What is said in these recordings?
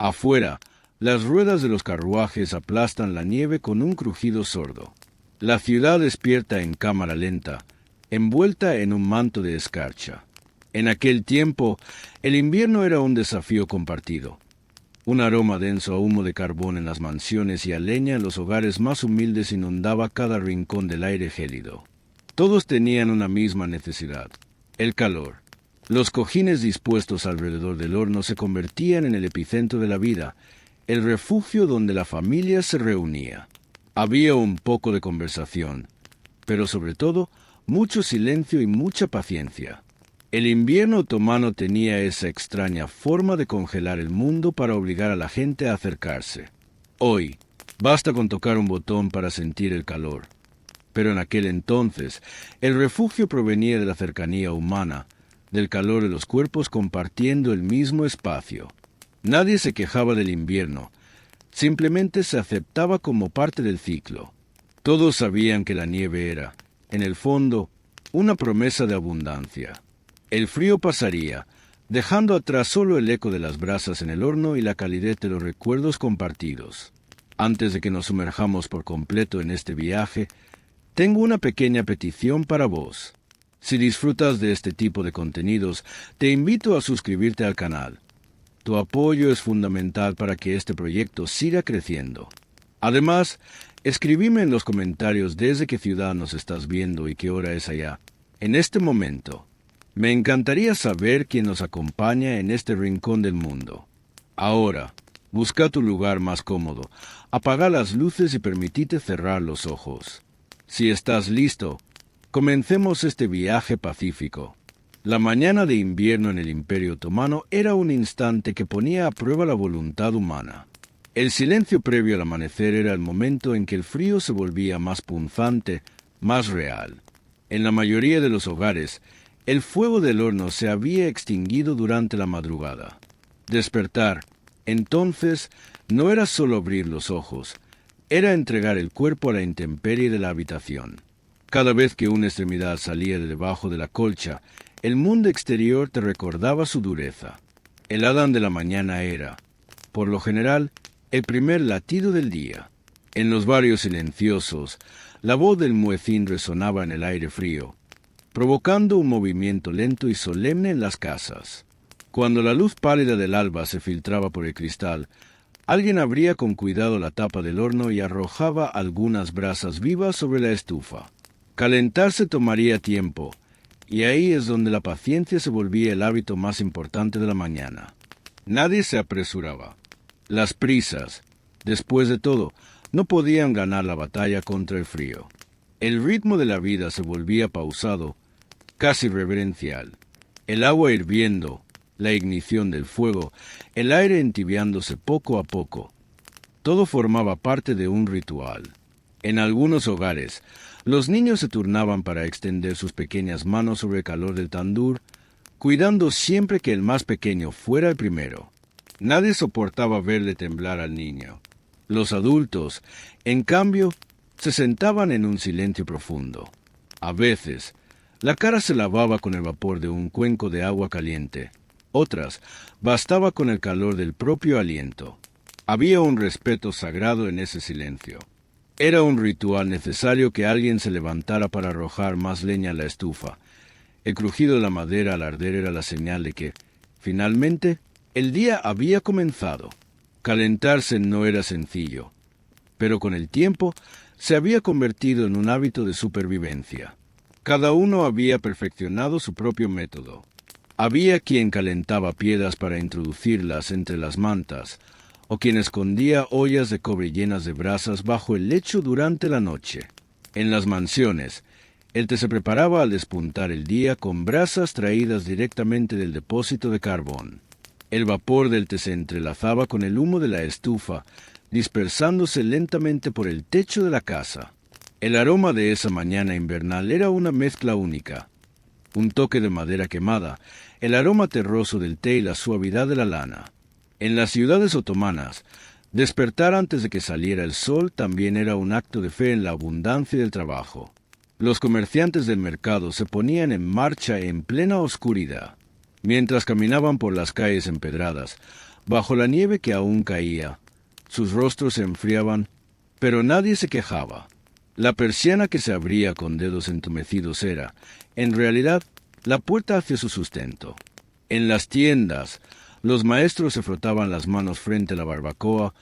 Afuera, las ruedas de los carruajes aplastan la nieve con un crujido sordo. La ciudad despierta en cámara lenta, envuelta en un manto de escarcha. En aquel tiempo, el invierno era un desafío compartido. Un aroma denso a humo de carbón en las mansiones y a leña en los hogares más humildes inundaba cada rincón del aire gélido. Todos tenían una misma necesidad: el calor. Los cojines dispuestos alrededor del horno se convertían en el epicentro de la vida, el refugio donde la familia se reunía. Había un poco de conversación, pero sobre todo, mucho silencio y mucha paciencia. El invierno otomano tenía esa extraña forma de congelar el mundo para obligar a la gente a acercarse. Hoy, basta con tocar un botón para sentir el calor. Pero en aquel entonces, el refugio provenía de la cercanía humana, del calor de los cuerpos compartiendo el mismo espacio. Nadie se quejaba del invierno, simplemente se aceptaba como parte del ciclo. Todos sabían que la nieve era, en el fondo, una promesa de abundancia. El frío pasaría, dejando atrás solo el eco de las brasas en el horno y la calidez de los recuerdos compartidos. Antes de que nos sumerjamos por completo en este viaje, tengo una pequeña petición para vos. Si disfrutas de este tipo de contenidos, te invito a suscribirte al canal. Tu apoyo es fundamental para que este proyecto siga creciendo. Además, escribime en los comentarios desde qué ciudad nos estás viendo y qué hora es allá, en este momento. Me encantaría saber quién nos acompaña en este rincón del mundo. Ahora, busca tu lugar más cómodo, apaga las luces y permitite cerrar los ojos. Si estás listo, comencemos este viaje pacífico. La mañana de invierno en el Imperio Otomano era un instante que ponía a prueba la voluntad humana. El silencio previo al amanecer era el momento en que el frío se volvía más punzante, más real. En la mayoría de los hogares, el fuego del horno se había extinguido durante la madrugada. Despertar, entonces, no era solo abrir los ojos, era entregar el cuerpo a la intemperie de la habitación. Cada vez que una extremidad salía de debajo de la colcha, el mundo exterior te recordaba su dureza. El Adán de la mañana era, por lo general, el primer latido del día. En los barrios silenciosos, la voz del muecín resonaba en el aire frío, provocando un movimiento lento y solemne en las casas. Cuando la luz pálida del alba se filtraba por el cristal, alguien abría con cuidado la tapa del horno y arrojaba algunas brasas vivas sobre la estufa. Calentarse tomaría tiempo, y ahí es donde la paciencia se volvía el hábito más importante de la mañana. Nadie se apresuraba. Las prisas, después de todo, no podían ganar la batalla contra el frío. El ritmo de la vida se volvía pausado, casi reverencial. El agua hirviendo, la ignición del fuego, el aire entibiándose poco a poco. Todo formaba parte de un ritual. En algunos hogares, los niños se turnaban para extender sus pequeñas manos sobre el calor del tandur, cuidando siempre que el más pequeño fuera el primero. Nadie soportaba verle temblar al niño. Los adultos, en cambio, se sentaban en un silencio profundo. A veces, la cara se lavaba con el vapor de un cuenco de agua caliente. Otras, bastaba con el calor del propio aliento. Había un respeto sagrado en ese silencio. Era un ritual necesario que alguien se levantara para arrojar más leña a la estufa. El crujido de la madera al arder era la señal de que, finalmente, el día había comenzado. Calentarse no era sencillo, pero con el tiempo se había convertido en un hábito de supervivencia. Cada uno había perfeccionado su propio método. Había quien calentaba piedras para introducirlas entre las mantas, o quien escondía ollas de cobre llenas de brasas bajo el lecho durante la noche. En las mansiones, el té se preparaba al despuntar el día con brasas traídas directamente del depósito de carbón. El vapor del té se entrelazaba con el humo de la estufa, dispersándose lentamente por el techo de la casa. El aroma de esa mañana invernal era una mezcla única. Un toque de madera quemada, el aroma terroso del té y la suavidad de la lana. En las ciudades otomanas, despertar antes de que saliera el sol también era un acto de fe en la abundancia del trabajo. Los comerciantes del mercado se ponían en marcha en plena oscuridad. Mientras caminaban por las calles empedradas, Bajo la nieve que aún caía, sus rostros se enfriaban, pero nadie se quejaba. La persiana que se abría con dedos entumecidos era, en realidad, la puerta hacia su sustento. En las tiendas, los maestros se frotaban las manos frente a la barbacoa,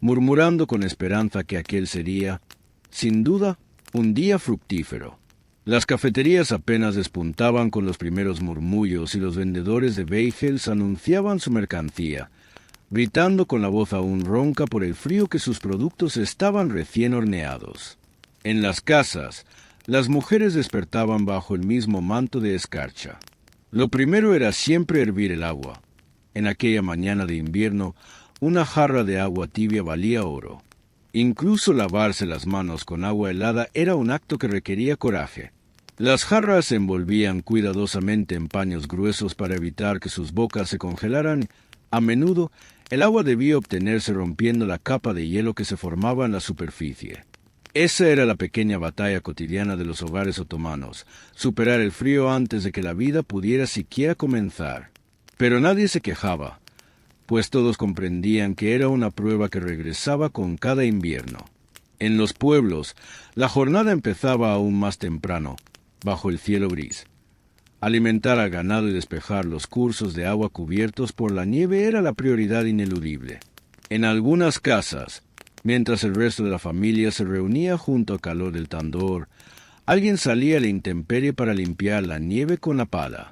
murmurando con esperanza que aquel sería, sin duda, un día fructífero. Las cafeterías apenas despuntaban con los primeros murmullos y los vendedores de bagels anunciaban su mercancía, gritando con la voz aún ronca por el frío que sus productos estaban recién horneados. En las casas, las mujeres despertaban bajo el mismo manto de escarcha. Lo primero era siempre hervir el agua. En aquella mañana de invierno, una jarra de agua tibia valía oro. Incluso lavarse las manos con agua helada era un acto que requería coraje. Las jarras se envolvían cuidadosamente en paños gruesos para evitar que sus bocas se congelaran. A menudo, el agua debía obtenerse rompiendo la capa de hielo que se formaba en la superficie. Esa era la pequeña batalla cotidiana de los hogares otomanos, superar el frío antes de que la vida pudiera siquiera comenzar. Pero nadie se quejaba, pues todos comprendían que era una prueba que regresaba con cada invierno. En los pueblos, la jornada empezaba aún más temprano, bajo el cielo gris. Alimentar al ganado y despejar los cursos de agua cubiertos por la nieve era la prioridad ineludible. En algunas casas, mientras el resto de la familia se reunía junto al calor del tandor, alguien salía a la intemperie para limpiar la nieve con la pala.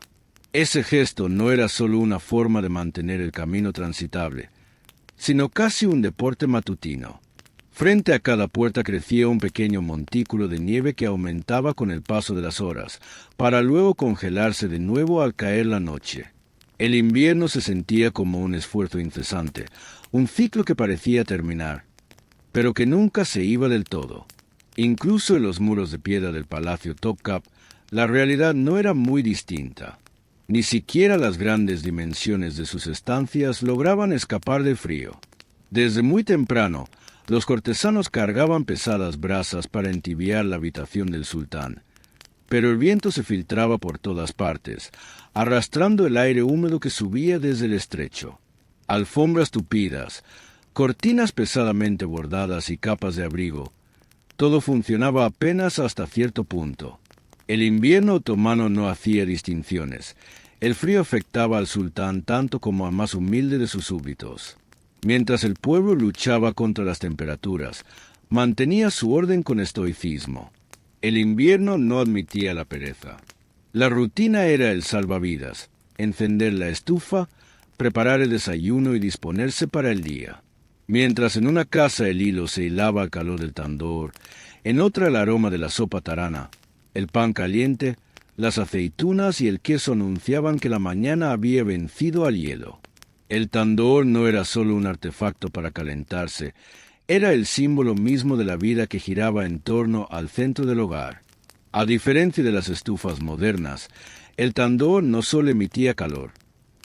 Ese gesto no era solo una forma de mantener el camino transitable, sino casi un deporte matutino. Frente a cada puerta crecía un pequeño montículo de nieve que aumentaba con el paso de las horas, para luego congelarse de nuevo al caer la noche. El invierno se sentía como un esfuerzo incesante, un ciclo que parecía terminar, pero que nunca se iba del todo. Incluso en los muros de piedra del Palacio Topkap, la realidad no era muy distinta. Ni siquiera las grandes dimensiones de sus estancias lograban escapar del frío. Desde muy temprano, los cortesanos cargaban pesadas brasas para entibiar la habitación del sultán, pero el viento se filtraba por todas partes, arrastrando el aire húmedo que subía desde el estrecho. Alfombras tupidas, cortinas pesadamente bordadas y capas de abrigo, todo funcionaba apenas hasta cierto punto. El invierno otomano no hacía distinciones. El frío afectaba al sultán tanto como al más humilde de sus súbditos. Mientras el pueblo luchaba contra las temperaturas, mantenía su orden con estoicismo. El invierno no admitía la pereza. La rutina era el salvavidas, encender la estufa, preparar el desayuno y disponerse para el día. Mientras en una casa el hilo se hilaba al calor del tandor, en otra el aroma de la sopa tarana, el pan caliente, las aceitunas y el queso anunciaban que la mañana había vencido al hielo. El tandor no era solo un artefacto para calentarse, era el símbolo mismo de la vida que giraba en torno al centro del hogar. A diferencia de las estufas modernas, el tandor no solo emitía calor,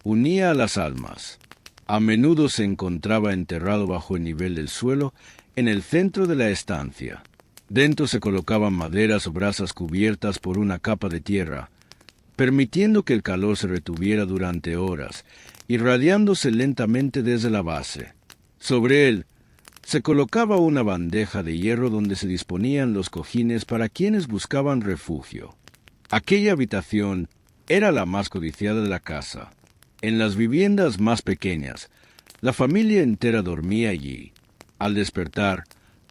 unía a las almas. A menudo se encontraba enterrado bajo el nivel del suelo, en el centro de la estancia. Dentro se colocaban maderas o brasas cubiertas por una capa de tierra, permitiendo que el calor se retuviera durante horas, irradiándose lentamente desde la base. Sobre él se colocaba una bandeja de hierro donde se disponían los cojines para quienes buscaban refugio. Aquella habitación era la más codiciada de la casa. En las viviendas más pequeñas, la familia entera dormía allí. Al despertar,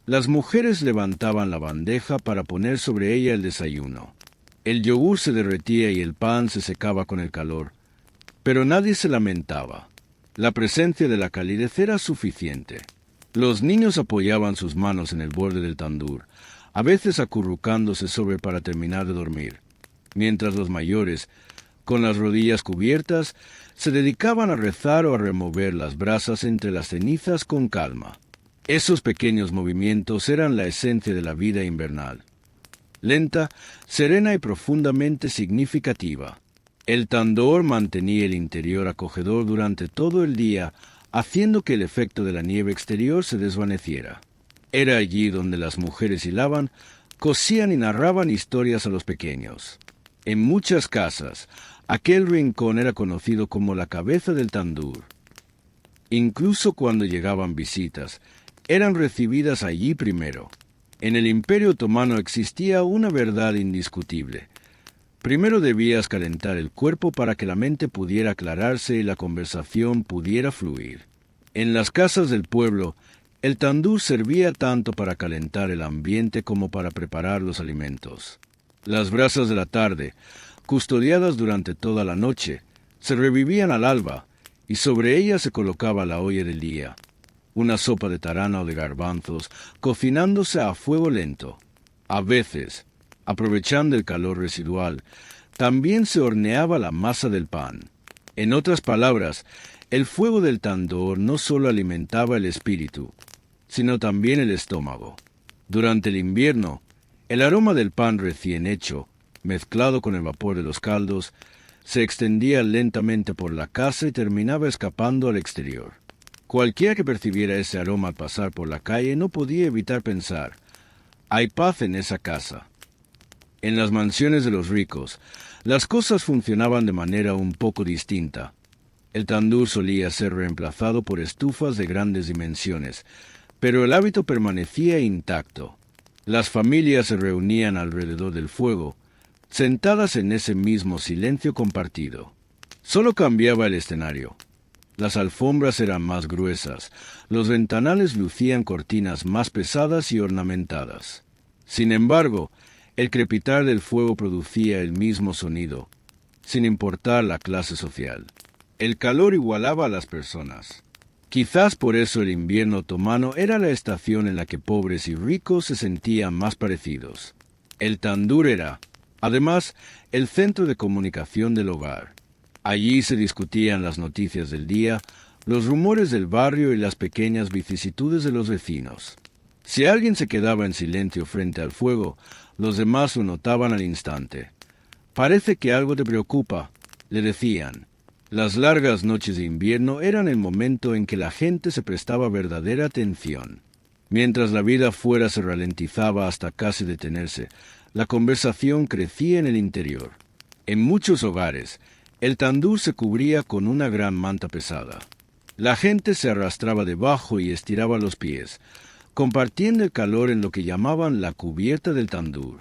las mujeres levantaban la bandeja para poner sobre ella el desayuno. El yogur se derretía y el pan se secaba con el calor, pero nadie se lamentaba. La presencia de la calidez era suficiente. Los niños apoyaban sus manos en el borde del tandur, a veces acurrucándose sobre para terminar de dormir, mientras los mayores, con las rodillas cubiertas, se dedicaban a rezar o a remover las brasas entre las cenizas con calma. Esos pequeños movimientos eran la esencia de la vida invernal. Lenta, serena y profundamente significativa. El tandor mantenía el interior acogedor durante todo el día, haciendo que el efecto de la nieve exterior se desvaneciera. Era allí donde las mujeres hilaban, cosían y narraban historias a los pequeños. En muchas casas, aquel rincón era conocido como la cabeza del tandur. Incluso cuando llegaban visitas, eran recibidas allí primero. En el Imperio Otomano existía una verdad indiscutible. Primero debías calentar el cuerpo para que la mente pudiera aclararse y la conversación pudiera fluir. En las casas del pueblo, el tandur servía tanto para calentar el ambiente como para preparar los alimentos. Las brasas de la tarde, custodiadas durante toda la noche, se revivían al alba, y sobre ellas se colocaba la olla del día, una sopa de tarana o de garbanzos, cocinándose a fuego lento. A veces, aprovechando el calor residual, también se horneaba la masa del pan. En otras palabras, el fuego del tandur no solo alimentaba el espíritu, sino también el estómago. Durante el invierno, el aroma del pan recién hecho, mezclado con el vapor de los caldos, se extendía lentamente por la casa y terminaba escapando al exterior. Cualquiera que percibiera ese aroma al pasar por la calle no podía evitar pensar: hay paz en esa casa. En las mansiones de los ricos, las cosas funcionaban de manera un poco distinta. El tandur solía ser reemplazado por estufas de grandes dimensiones, pero el hábito permanecía intacto. Las familias se reunían alrededor del fuego, sentadas en ese mismo silencio compartido. Solo cambiaba el escenario. Las alfombras eran más gruesas, los ventanales lucían cortinas más pesadas y ornamentadas. Sin embargo, el crepitar del fuego producía el mismo sonido, sin importar la clase social. El calor igualaba a las personas. Quizás por eso el invierno otomano era la estación en la que pobres y ricos se sentían más parecidos. El tandur era, además, el centro de comunicación del hogar. Allí se discutían las noticias del día, los rumores del barrio y las pequeñas vicisitudes de los vecinos. Si alguien se quedaba en silencio frente al fuego, los demás lo notaban al instante. «Parece que algo te preocupa», le decían. Las largas noches de invierno eran el momento en que la gente se prestaba verdadera atención. Mientras la vida afuera se ralentizaba hasta casi detenerse, la conversación crecía en el interior. En muchos hogares, el tandur se cubría con una gran manta pesada. La gente se arrastraba debajo y estiraba los pies, compartiendo el calor en lo que llamaban la cubierta del tandur.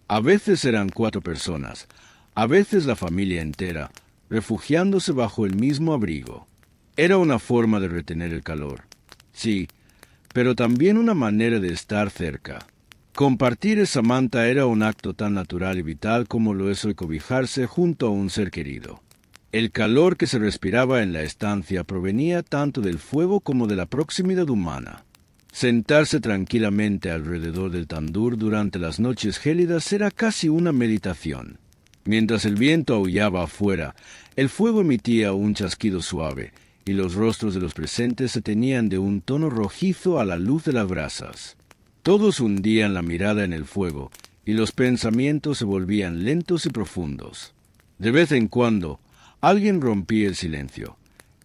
A veces eran 4 personas, a veces la familia entera, refugiándose bajo el mismo abrigo. Era una forma de retener el calor, sí, pero también una manera de estar cerca. Compartir esa manta era un acto tan natural y vital como lo es hoy cobijarse junto a un ser querido. El calor que se respiraba en la estancia provenía tanto del fuego como de la proximidad humana. Sentarse tranquilamente alrededor del tandur durante las noches gélidas era casi una meditación. Mientras el viento aullaba afuera, el fuego emitía un chasquido suave, y los rostros de los presentes se teñían de un tono rojizo a la luz de las brasas. Todos hundían la mirada en el fuego, y los pensamientos se volvían lentos y profundos. De vez en cuando, alguien rompía el silencio.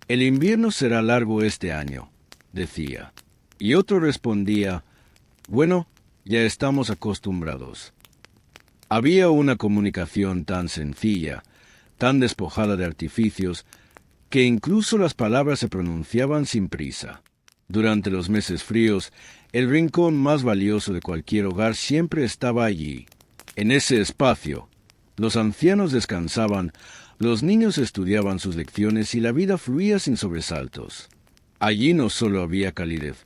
«El invierno será largo este año», decía. Y otro respondía: «Bueno, ya estamos acostumbrados». Había una comunicación tan sencilla, tan despojada de artificios, que incluso las palabras se pronunciaban sin prisa. Durante los meses fríos, el rincón más valioso de cualquier hogar siempre estaba allí. En ese espacio, los ancianos descansaban, los niños estudiaban sus lecciones y la vida fluía sin sobresaltos. Allí no solo había calidez,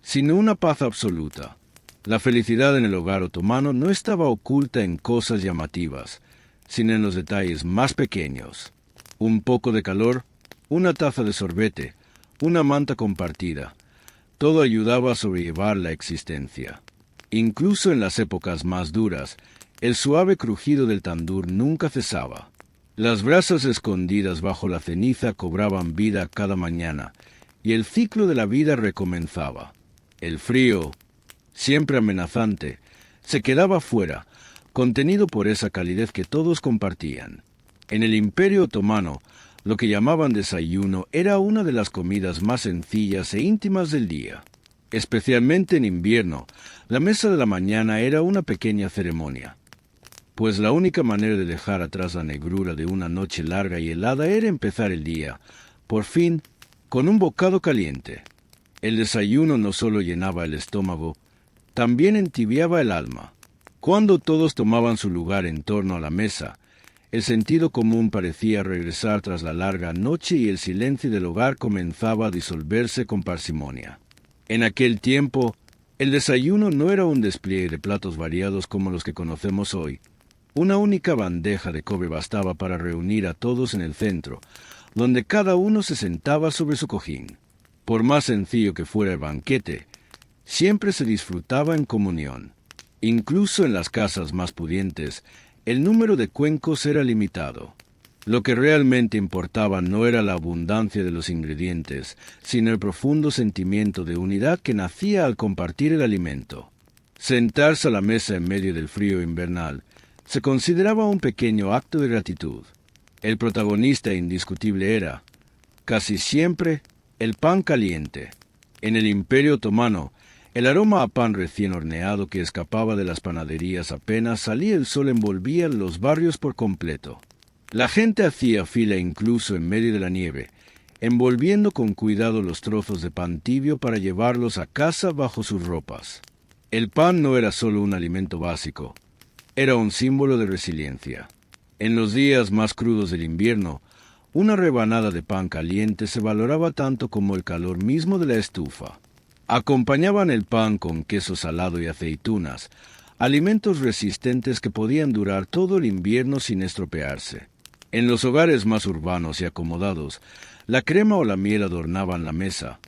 sino una paz absoluta. La felicidad en el hogar otomano no estaba oculta en cosas llamativas, sino en los detalles más pequeños. Un poco de calor, una taza de sorbete, una manta compartida. Todo ayudaba a sobrellevar la existencia. Incluso en las épocas más duras, el suave crujido del tandur nunca cesaba. Las brasas escondidas bajo la ceniza cobraban vida cada mañana, y el ciclo de la vida recomenzaba. El frío, siempre amenazante, se quedaba fuera, contenido por esa calidez que todos compartían. En el Imperio Otomano, lo que llamaban desayuno era una de las comidas más sencillas e íntimas del día. Especialmente en invierno, la mesa de la mañana era una pequeña ceremonia, pues la única manera de dejar atrás la negrura de una noche larga y helada era empezar el día, por fin, con un bocado caliente. El desayuno no solo llenaba el estómago, también entibiaba el alma. Cuando todos tomaban su lugar en torno a la mesa, el sentido común parecía regresar tras la larga noche y el silencio del hogar comenzaba a disolverse con parsimonia. En aquel tiempo, el desayuno no era un despliegue de platos variados como los que conocemos hoy. Una única bandeja de cobre bastaba para reunir a todos en el centro, donde cada uno se sentaba sobre su cojín. Por más sencillo que fuera el banquete, siempre se disfrutaba en comunión. Incluso en las casas más pudientes, el número de cuencos era limitado. Lo que realmente importaba no era la abundancia de los ingredientes, sino el profundo sentimiento de unidad que nacía al compartir el alimento. Sentarse a la mesa en medio del frío invernal se consideraba un pequeño acto de gratitud. El protagonista indiscutible era, casi siempre, el pan caliente. En el Imperio Otomano, el aroma a pan recién horneado que escapaba de las panaderías apenas salía el sol envolvía los barrios por completo. La gente hacía fila incluso en medio de la nieve, envolviendo con cuidado los trozos de pan tibio para llevarlos a casa bajo sus ropas. El pan no era solo un alimento básico, era un símbolo de resiliencia. En los días más crudos del invierno, una rebanada de pan caliente se valoraba tanto como el calor mismo de la estufa. Acompañaban el pan con queso salado y aceitunas, alimentos resistentes que podían durar todo el invierno sin estropearse. En los hogares más urbanos y acomodados, la crema o la miel adornaban la mesa,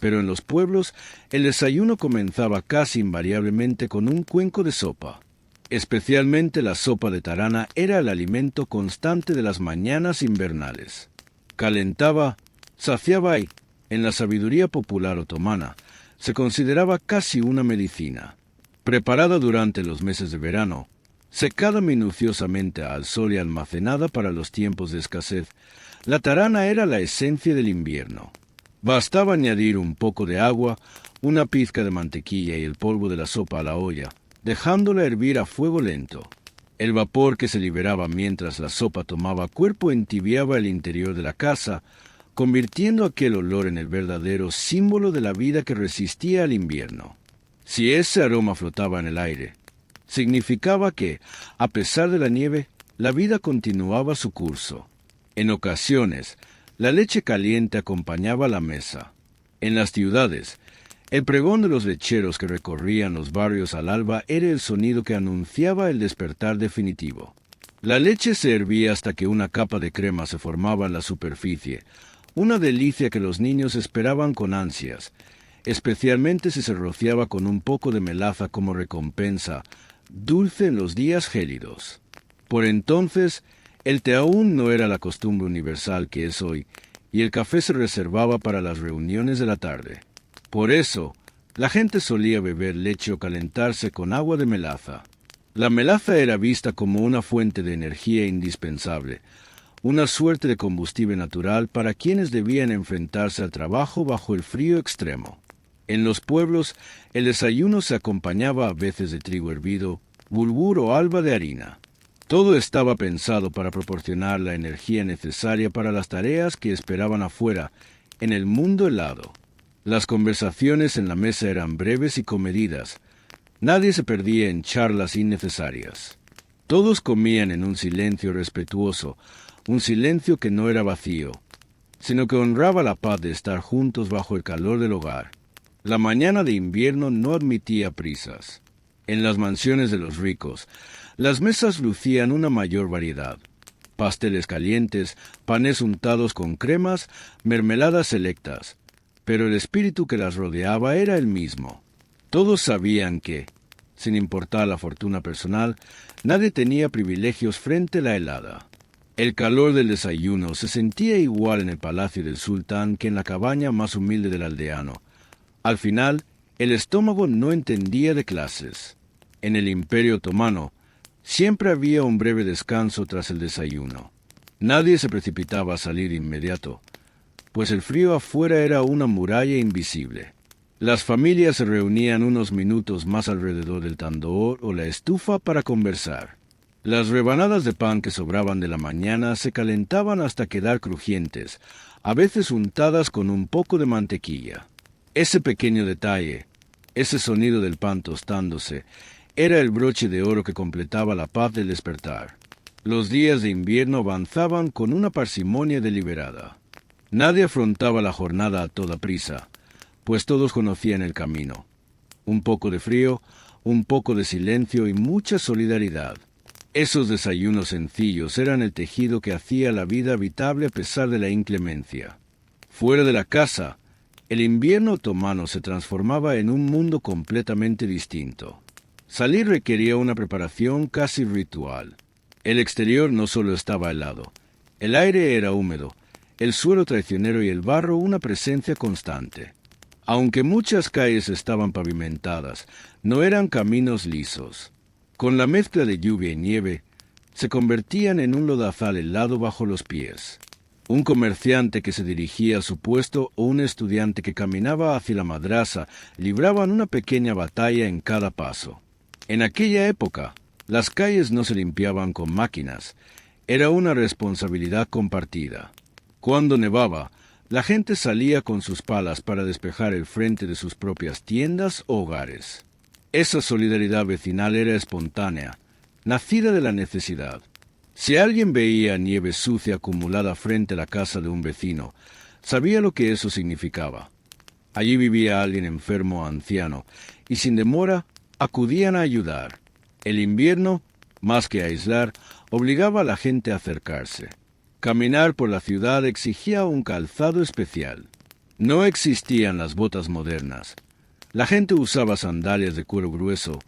pero en los pueblos el desayuno comenzaba casi invariablemente con un cuenco de sopa. Especialmente la sopa de tarana era el alimento constante de las mañanas invernales. Calentaba, saciaba y, en la sabiduría popular otomana, se consideraba casi una medicina. Preparada durante los meses de verano, secada minuciosamente al sol y almacenada para los tiempos de escasez, la tarana era la esencia del invierno. Bastaba añadir un poco de agua, una pizca de mantequilla y el polvo de la sopa a la olla, dejándola hervir a fuego lento. El vapor que se liberaba mientras la sopa tomaba cuerpo entibiaba el interior de la casa, convirtiendo aquel olor en el verdadero símbolo de la vida que resistía al invierno. Si ese aroma flotaba en el aire, significaba que, a pesar de la nieve, la vida continuaba su curso. En ocasiones, la leche caliente acompañaba la mesa. En las ciudades, el pregón de los lecheros que recorrían los barrios al alba era el sonido que anunciaba el despertar definitivo. La leche se hervía hasta que una capa de crema se formaba en la superficie, una delicia que los niños esperaban con ansias, especialmente si se rociaba con un poco de melaza como recompensa, dulce en los días gélidos. Por entonces, el té aún no era la costumbre universal que es hoy, y el café se reservaba para las reuniones de la tarde. Por eso, la gente solía beber leche o calentarse con agua de melaza. La melaza era vista como una fuente de energía indispensable, una suerte de combustible natural para quienes debían enfrentarse al trabajo bajo el frío extremo. En los pueblos, el desayuno se acompañaba a veces de trigo hervido, bulgur o alba de harina. Todo estaba pensado para proporcionar la energía necesaria para las tareas que esperaban afuera, en el mundo helado. Las conversaciones en la mesa eran breves y comedidas. Nadie se perdía en charlas innecesarias. Todos comían en un silencio respetuoso, un silencio que no era vacío, sino que honraba la paz de estar juntos bajo el calor del hogar. La mañana de invierno no admitía prisas. En las mansiones de los ricos, las mesas lucían una mayor variedad. Pasteles calientes, panes untados con cremas, mermeladas selectas. Pero el espíritu que las rodeaba era el mismo. Todos sabían que, sin importar la fortuna personal, nadie tenía privilegios frente a la helada. El calor del desayuno se sentía igual en el palacio del sultán que en la cabaña más humilde del aldeano. Al final, el estómago no entendía de clases. En el Imperio Otomano, siempre había un breve descanso tras el desayuno. Nadie se precipitaba a salir inmediato, pues el frío afuera era una muralla invisible. Las familias se reunían unos minutos más alrededor del tandoor o la estufa para conversar. Las rebanadas de pan que sobraban de la mañana se calentaban hasta quedar crujientes, a veces untadas con un poco de mantequilla. Ese pequeño detalle, ese sonido del pan tostándose, era el broche de oro que completaba la paz del despertar. Los días de invierno avanzaban con una parsimonia deliberada. Nadie afrontaba la jornada a toda prisa, pues todos conocían el camino. Un poco de frío, un poco de silencio y mucha solidaridad. Esos desayunos sencillos eran el tejido que hacía la vida habitable a pesar de la inclemencia. Fuera de la casa, el invierno otomano se transformaba en un mundo completamente distinto. Salir requería una preparación casi ritual. El exterior no solo estaba helado, el aire era húmedo, el suelo traicionero y el barro una presencia constante. Aunque muchas calles estaban pavimentadas, no eran caminos lisos. Con la mezcla de lluvia y nieve, se convertían en un lodazal helado bajo los pies. Un comerciante que se dirigía a su puesto o un estudiante que caminaba hacia la madrasa libraban una pequeña batalla en cada paso. En aquella época, las calles no se limpiaban con máquinas, era una responsabilidad compartida. Cuando nevaba, la gente salía con sus palas para despejar el frente de sus propias tiendas o hogares. Esa solidaridad vecinal era espontánea, nacida de la necesidad. Si alguien veía nieve sucia acumulada frente a la casa de un vecino, sabía lo que eso significaba. Allí vivía alguien enfermo o anciano, y sin demora acudían a ayudar. El invierno, más que aislar, obligaba a la gente a acercarse. Caminar por la ciudad exigía un calzado especial. No existían las botas modernas. La gente usaba sandalias de cuero grueso,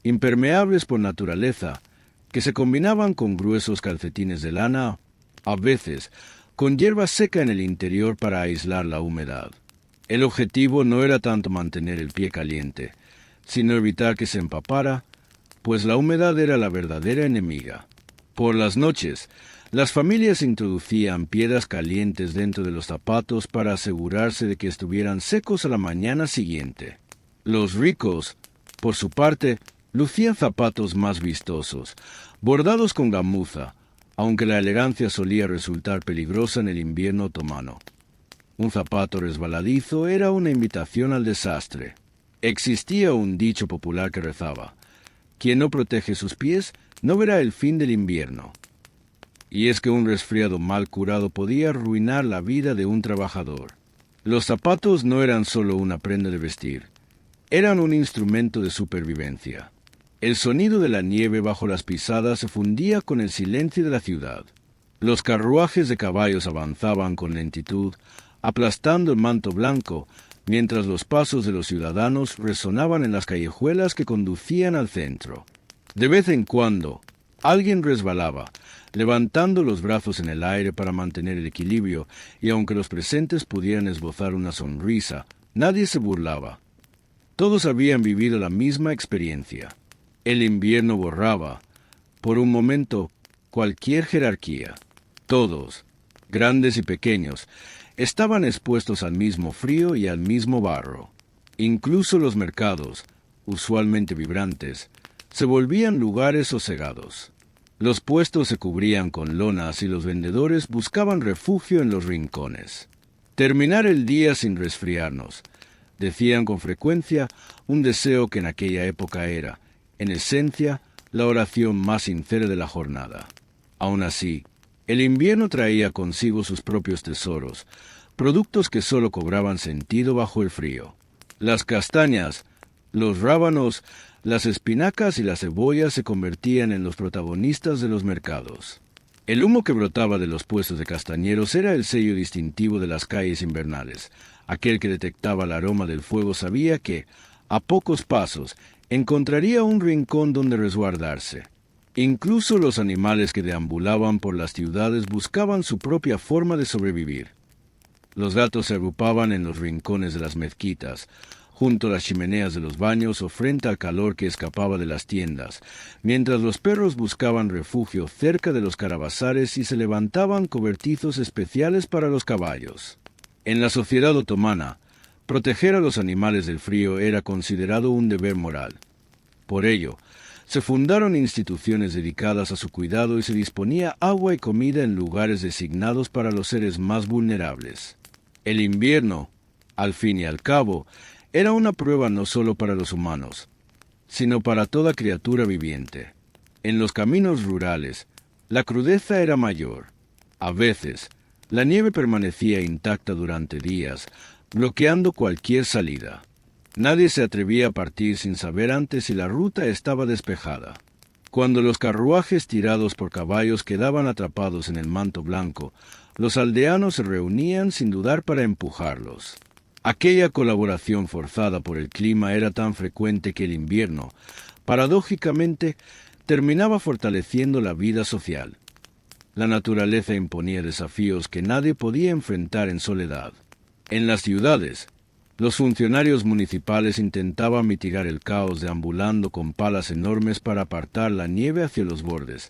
impermeables por naturaleza, que se combinaban con gruesos calcetines de lana, a veces con hierba seca en el interior para aislar la humedad. El objetivo no era tanto mantener el pie caliente, sino evitar que se empapara, pues la humedad era la verdadera enemiga. Por las noches, las familias introducían piedras calientes dentro de los zapatos para asegurarse de que estuvieran secos a la mañana siguiente. Los ricos, por su parte, lucían zapatos más vistosos, bordados con gamuza, aunque la elegancia solía resultar peligrosa en el invierno otomano. Un zapato resbaladizo era una invitación al desastre. Existía un dicho popular que rezaba: quien no protege sus pies no verá el fin del invierno. Y es que un resfriado mal curado podía arruinar la vida de un trabajador. Los zapatos no eran solo una prenda de vestir, eran un instrumento de supervivencia. El sonido de la nieve bajo las pisadas se fundía con el silencio de la ciudad. Los carruajes de caballos avanzaban con lentitud, aplastando el manto blanco, mientras los pasos de los ciudadanos resonaban en las callejuelas que conducían al centro. De vez en cuando, alguien resbalaba, levantando los brazos en el aire para mantener el equilibrio, y aunque los presentes pudieran esbozar una sonrisa, nadie se burlaba. Todos habían vivido la misma experiencia. El invierno borraba, por un momento, cualquier jerarquía. Todos, grandes y pequeños, estaban expuestos al mismo frío y al mismo barro. Incluso los mercados, usualmente vibrantes, se volvían lugares sosegados. Los puestos se cubrían con lonas y los vendedores buscaban refugio en los rincones. Terminar el día sin resfriarnos, decían con frecuencia, un deseo que en aquella época era, en esencia, la oración más sincera de la jornada. Aun así, el invierno traía consigo sus propios tesoros, productos que sólo cobraban sentido bajo el frío. Las castañas, los rábanos, las espinacas y las cebollas se convertían en los protagonistas de los mercados. El humo que brotaba de los puestos de castañeros era el sello distintivo de las calles invernales. Aquel que detectaba el aroma del fuego sabía que, a pocos pasos, encontraría un rincón donde resguardarse. Incluso los animales que deambulaban por las ciudades buscaban su propia forma de sobrevivir. Los gatos se agrupaban en los rincones de las mezquitas, junto a las chimeneas de los baños o frente al calor que escapaba de las tiendas, mientras los perros buscaban refugio cerca de los carabasares y se levantaban cobertizos especiales para los caballos. En la sociedad otomana, proteger a los animales del frío era considerado un deber moral. Por ello, Se fundaron instituciones dedicadas a su cuidado y se disponía agua y comida en lugares designados para los seres más vulnerables. El invierno, al fin y al cabo, era una prueba no solo para los humanos, sino para toda criatura viviente. En los caminos rurales, la crudeza era mayor. A veces, la nieve permanecía intacta durante días, bloqueando cualquier salida. Nadie se atrevía a partir sin saber antes si la ruta estaba despejada. Cuando los carruajes tirados por caballos quedaban atrapados en el manto blanco, los aldeanos se reunían sin dudar para empujarlos. Aquella colaboración forzada por el clima era tan frecuente que el invierno, paradójicamente, terminaba fortaleciendo la vida social. La naturaleza imponía desafíos que nadie podía enfrentar en soledad. En las ciudades, los funcionarios municipales intentaban mitigar el caos deambulando con palas enormes para apartar la nieve hacia los bordes,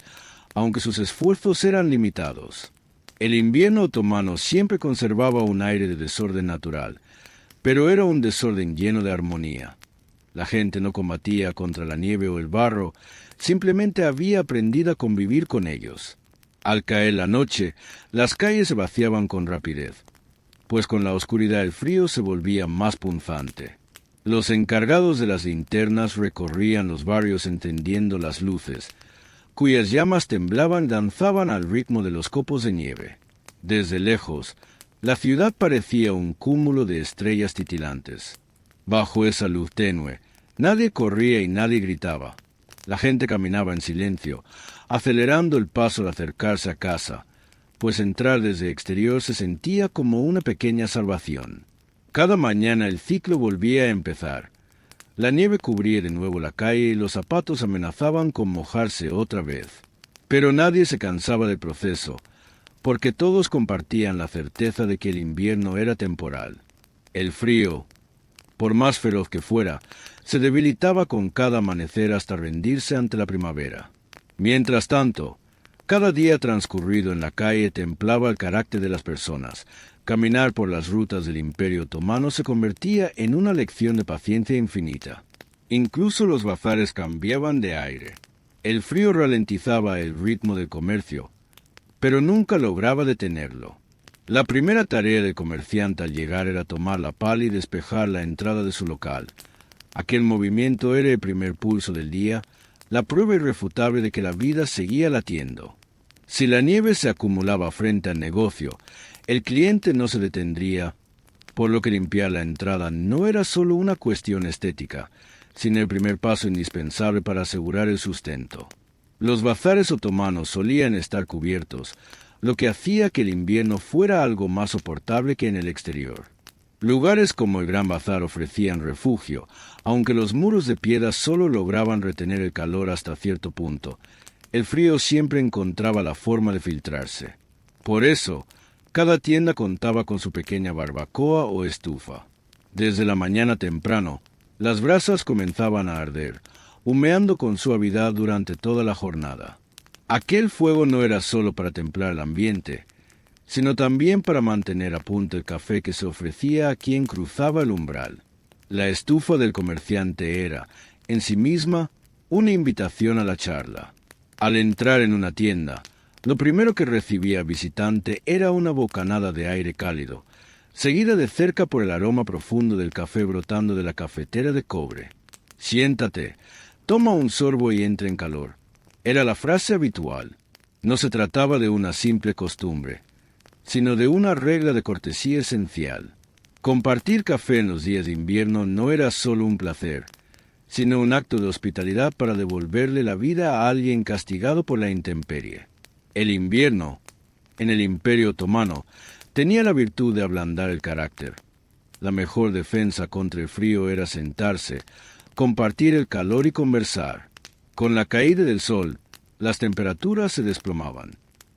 aunque sus esfuerzos eran limitados. El invierno otomano siempre conservaba un aire de desorden natural, pero era un desorden lleno de armonía. La gente no combatía contra la nieve o el barro, simplemente había aprendido a convivir con ellos. Al caer la noche, las calles se vaciaban con rapidez, pues con la oscuridad el frío se volvía más punzante. Los encargados de las linternas recorrían los barrios encendiendo las luces, cuyas llamas temblaban y danzaban al ritmo de los copos de nieve. Desde lejos, la ciudad parecía un cúmulo de estrellas titilantes. Bajo esa luz tenue, nadie corría y nadie gritaba. La gente caminaba en silencio, acelerando el paso al acercarse a casa, pues entrar desde exterior se sentía como una pequeña salvación. Cada mañana el ciclo volvía a empezar. La nieve cubría de nuevo la calle y los zapatos amenazaban con mojarse otra vez. Pero nadie se cansaba del proceso, porque todos compartían la certeza de que el invierno era temporal. El frío, por más feroz que fuera, se debilitaba con cada amanecer hasta rendirse ante la primavera. Mientras tanto, cada día transcurrido en la calle templaba el carácter de las personas. Caminar por las rutas del Imperio Otomano se convertía en una lección de paciencia infinita. Incluso los bazares cambiaban de aire. El frío ralentizaba el ritmo del comercio, pero nunca lograba detenerlo. La primera tarea del comerciante al llegar era tomar la pala y despejar la entrada de su local. Aquel movimiento era el primer pulso del día, la prueba irrefutable de que la vida seguía latiendo. Si la nieve se acumulaba frente al negocio, el cliente no se detendría, por lo que limpiar la entrada no era solo una cuestión estética, sino el primer paso indispensable para asegurar el sustento. Los bazares otomanos solían estar cubiertos, lo que hacía que el invierno fuera algo más soportable que en el exterior. Lugares como el Gran Bazar ofrecían refugio, aunque los muros de piedra solo lograban retener el calor hasta cierto punto. El frío siempre encontraba la forma de filtrarse. Por eso, cada tienda contaba con su pequeña barbacoa o estufa. Desde la mañana temprano, las brasas comenzaban a arder, humeando con suavidad durante toda la jornada. Aquel fuego no era solo para templar el ambiente, sino también para mantener a punto el café que se ofrecía a quien cruzaba el umbral. La estufa del comerciante era, en sí misma, una invitación a la charla. Al entrar en una tienda, lo primero que recibía al visitante era una bocanada de aire cálido, seguida de cerca por el aroma profundo del café brotando de la cafetera de cobre. «Siéntate, toma un sorbo y entra en calor». Era la frase habitual. No se trataba de una simple costumbre, sino de una regla de cortesía esencial. Compartir café en los días de invierno no era solo un placer, sino un acto de hospitalidad para devolverle la vida a alguien castigado por la intemperie. El invierno, en el Imperio Otomano, tenía la virtud de ablandar el carácter. La mejor defensa contra el frío era sentarse, compartir el calor y conversar. Con la caída del sol, las temperaturas se desplomaban.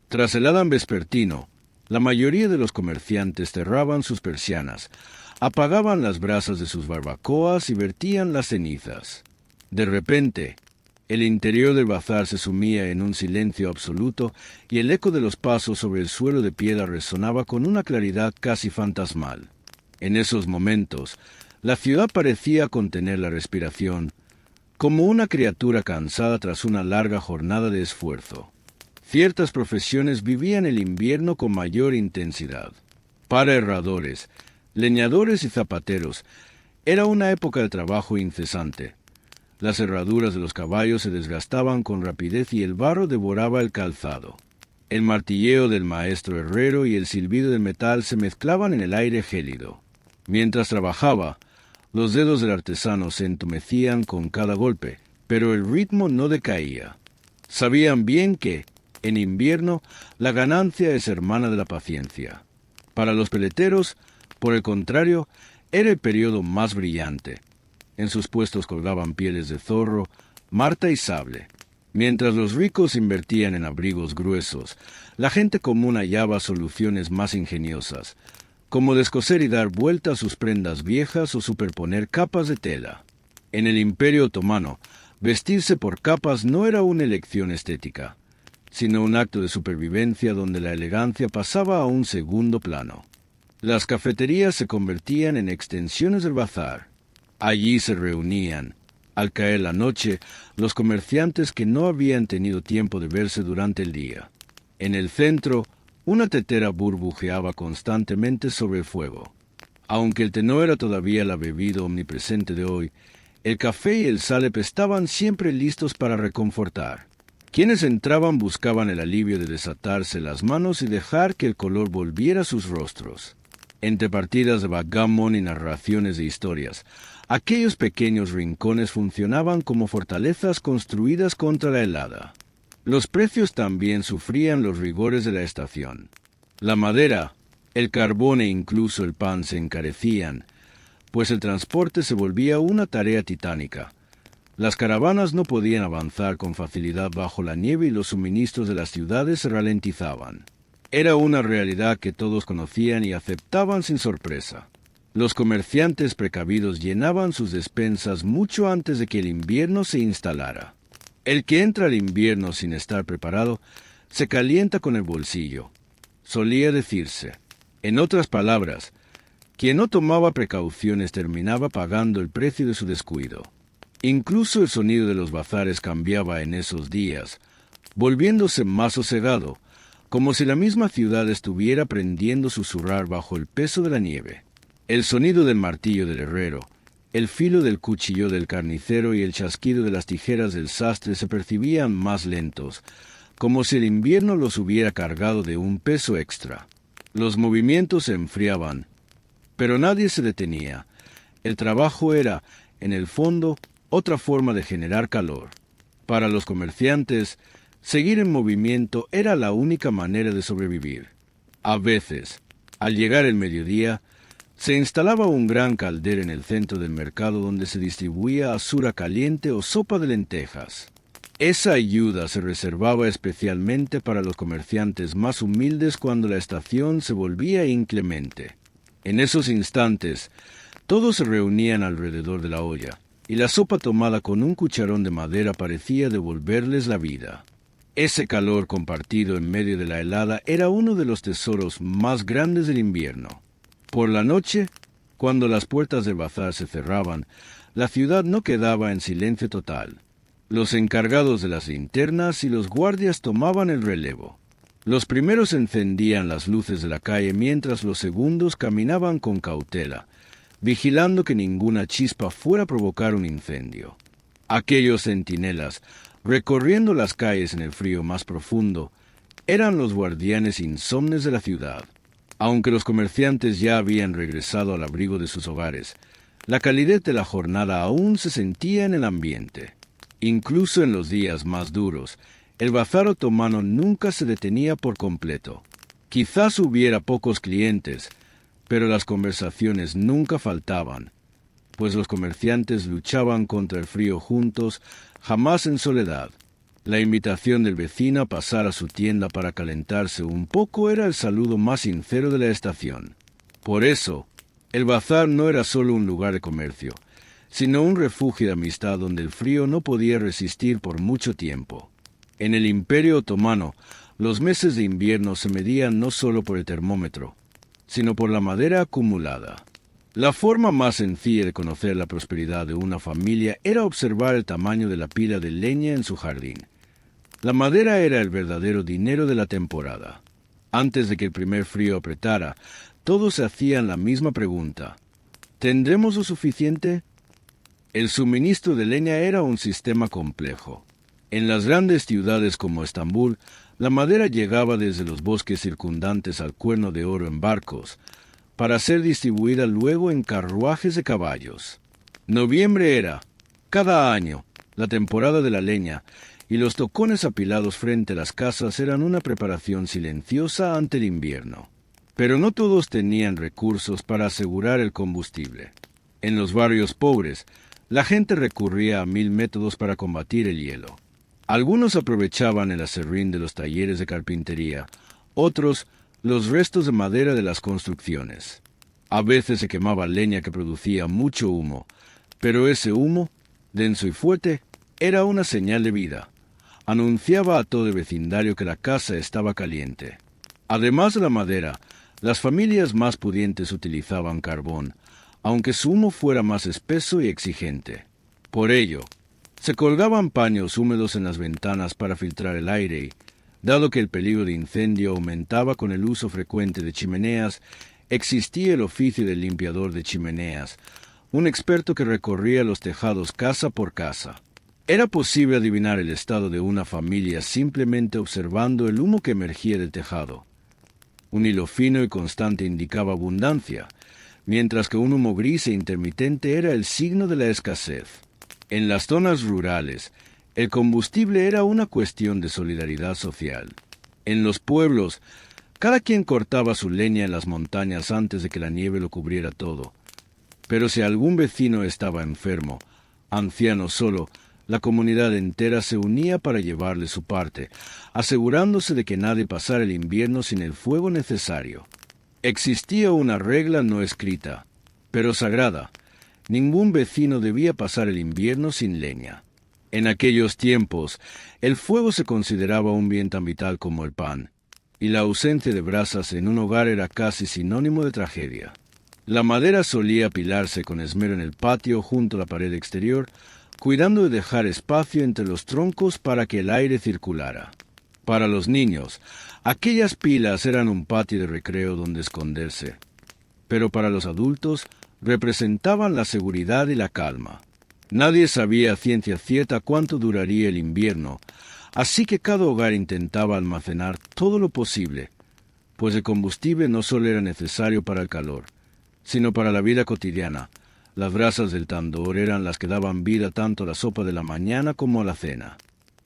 Tras el Adán vespertino, la mayoría de los comerciantes cerraban sus persianas, apagaban las brasas de sus barbacoas y vertían las cenizas. De repente, el interior del bazar se sumía en un silencio absoluto y el eco de los pasos sobre el suelo de piedra resonaba con una claridad casi fantasmal. En esos momentos, la ciudad parecía contener la respiración, como una criatura cansada tras una larga jornada de esfuerzo. Ciertas profesiones vivían el invierno con mayor intensidad. Para herradores, leñadores y zapateros, era una época de trabajo incesante. Las herraduras de los caballos se desgastaban con rapidez y el barro devoraba el calzado. El martilleo del maestro herrero y el silbido del metal se mezclaban en el aire gélido. Mientras trabajaba, los dedos del artesano se entumecían con cada golpe, pero el ritmo no decaía. Sabían bien que, en invierno, la ganancia es hermana de la paciencia. Para los peleteros, por el contrario, era el periodo más brillante. En sus puestos colgaban pieles de zorro, marta y sable. Mientras los ricos invertían en abrigos gruesos, la gente común hallaba soluciones más ingeniosas, como descoser y dar vuelta a sus prendas viejas o superponer capas de tela. En el Imperio Otomano, vestirse por capas no era una elección estética, sino un acto de supervivencia donde la elegancia pasaba a un segundo plano. Las cafeterías se convertían en extensiones del bazar. Allí se reunían, al caer la noche, los comerciantes que no habían tenido tiempo de verse durante el día. En el centro, una tetera burbujeaba constantemente sobre el fuego. Aunque el té no era todavía la bebida omnipresente de hoy, el café y el sálep estaban siempre listos para reconfortar. Quienes entraban buscaban el alivio de desatarse las manos y dejar que el color volviera a sus rostros. Entre partidas de backgammon y narraciones de historias, aquellos pequeños rincones funcionaban como fortalezas construidas contra la helada. Los precios también sufrían los rigores de la estación. La madera, el carbón e incluso el pan se encarecían, pues el transporte se volvía una tarea titánica. Las caravanas no podían avanzar con facilidad bajo la nieve y los suministros de las ciudades se ralentizaban. Era una realidad que todos conocían y aceptaban sin sorpresa. Los comerciantes precavidos llenaban sus despensas mucho antes de que el invierno se instalara. El que entra al invierno sin estar preparado se calienta con el bolsillo, solía decirse. En otras palabras, quien no tomaba precauciones terminaba pagando el precio de su descuido. Incluso el sonido de los bazares cambiaba en esos días, volviéndose más sosegado, como si la misma ciudad estuviera aprendiendo a susurrar bajo el peso de la nieve. El sonido del martillo del herrero, el filo del cuchillo del carnicero y el chasquido de las tijeras del sastre se percibían más lentos, como si el invierno los hubiera cargado de un peso extra. Los movimientos se enfriaban, pero nadie se detenía. El trabajo era, en el fondo, otra forma de generar calor. Para los comerciantes, seguir en movimiento era la única manera de sobrevivir. A veces, al llegar el mediodía, se instalaba un gran caldero en el centro del mercado donde se distribuía azura caliente o sopa de lentejas. Esa ayuda se reservaba especialmente para los comerciantes más humildes cuando la estación se volvía inclemente. En esos instantes, todos se reunían alrededor de la olla, y la sopa tomada con un cucharón de madera parecía devolverles la vida. Ese calor compartido en medio de la helada era uno de los tesoros más grandes del invierno. Por la noche, cuando las puertas del bazar se cerraban, la ciudad no quedaba en silencio total. Los encargados de las linternas y los guardias tomaban el relevo. Los primeros encendían las luces de la calle mientras los segundos caminaban con cautela, vigilando que ninguna chispa fuera a provocar un incendio. Aquellos centinelas, recorriendo las calles en el frío más profundo, eran los guardianes insomnes de la ciudad. Aunque los comerciantes ya habían regresado al abrigo de sus hogares, la calidez de la jornada aún se sentía en el ambiente. Incluso en los días más duros, el bazar otomano nunca se detenía por completo. Quizás hubiera pocos clientes, pero las conversaciones nunca faltaban, pues los comerciantes luchaban contra el frío juntos, jamás en soledad. La invitación del vecino a pasar a su tienda para calentarse un poco era el saludo más sincero de la estación. Por eso, el bazar no era solo un lugar de comercio, sino un refugio de amistad donde el frío no podía resistir por mucho tiempo. En el Imperio Otomano, los meses de invierno se medían no solo por el termómetro, sino por la madera acumulada. La forma más sencilla de conocer la prosperidad de una familia era observar el tamaño de la pila de leña en su jardín. La madera era el verdadero dinero de la temporada. Antes de que el primer frío apretara, todos se hacían la misma pregunta: ¿tendremos lo suficiente? El suministro de leña era un sistema complejo. En las grandes ciudades como Estambul, la madera llegaba desde los bosques circundantes al Cuerno de Oro en barcos, para ser distribuida luego en carruajes de caballos. Noviembre era, cada año, la temporada de la leña, y los tocones apilados frente a las casas eran una preparación silenciosa ante el invierno. Pero no todos tenían recursos para asegurar el combustible. En los barrios pobres, la gente recurría a 1000 métodos para combatir el hielo. Algunos aprovechaban el aserrín de los talleres de carpintería, otros los restos de madera de las construcciones. A veces se quemaba leña que producía mucho humo, pero ese humo, denso y fuerte, era una señal de vida. Anunciaba a todo el vecindario que la casa estaba caliente. Además de la madera, las familias más pudientes utilizaban carbón, aunque su humo fuera más espeso y exigente. Por ello, se colgaban paños húmedos en las ventanas para filtrar el aire y, dado que el peligro de incendio aumentaba con el uso frecuente de chimeneas, existía el oficio del limpiador de chimeneas, un experto que recorría los tejados casa por casa. Era posible adivinar el estado de una familia simplemente observando el humo que emergía del tejado. Un hilo fino y constante indicaba abundancia, mientras que un humo gris e intermitente era el signo de la escasez. En las zonas rurales, el combustible era una cuestión de solidaridad social. En los pueblos, cada quien cortaba su leña en las montañas antes de que la nieve lo cubriera todo. Pero si algún vecino estaba enfermo, anciano solo, la comunidad entera se unía para llevarle su parte, asegurándose de que nadie pasara el invierno sin el fuego necesario. Existía una regla no escrita, pero sagrada: ningún vecino debía pasar el invierno sin leña. En aquellos tiempos, el fuego se consideraba un bien tan vital como el pan, y la ausencia de brasas en un hogar era casi sinónimo de tragedia. La madera solía apilarse con esmero en el patio junto a la pared exterior, cuidando de dejar espacio entre los troncos para que el aire circulara. Para los niños, aquellas pilas eran un patio de recreo donde esconderse, pero para los adultos representaban la seguridad y la calma. Nadie sabía a ciencia cierta cuánto duraría el invierno, así que cada hogar intentaba almacenar todo lo posible, pues el combustible no solo era necesario para el calor, sino para la vida cotidiana. Las brasas del tandor eran las que daban vida tanto a la sopa de la mañana como a la cena.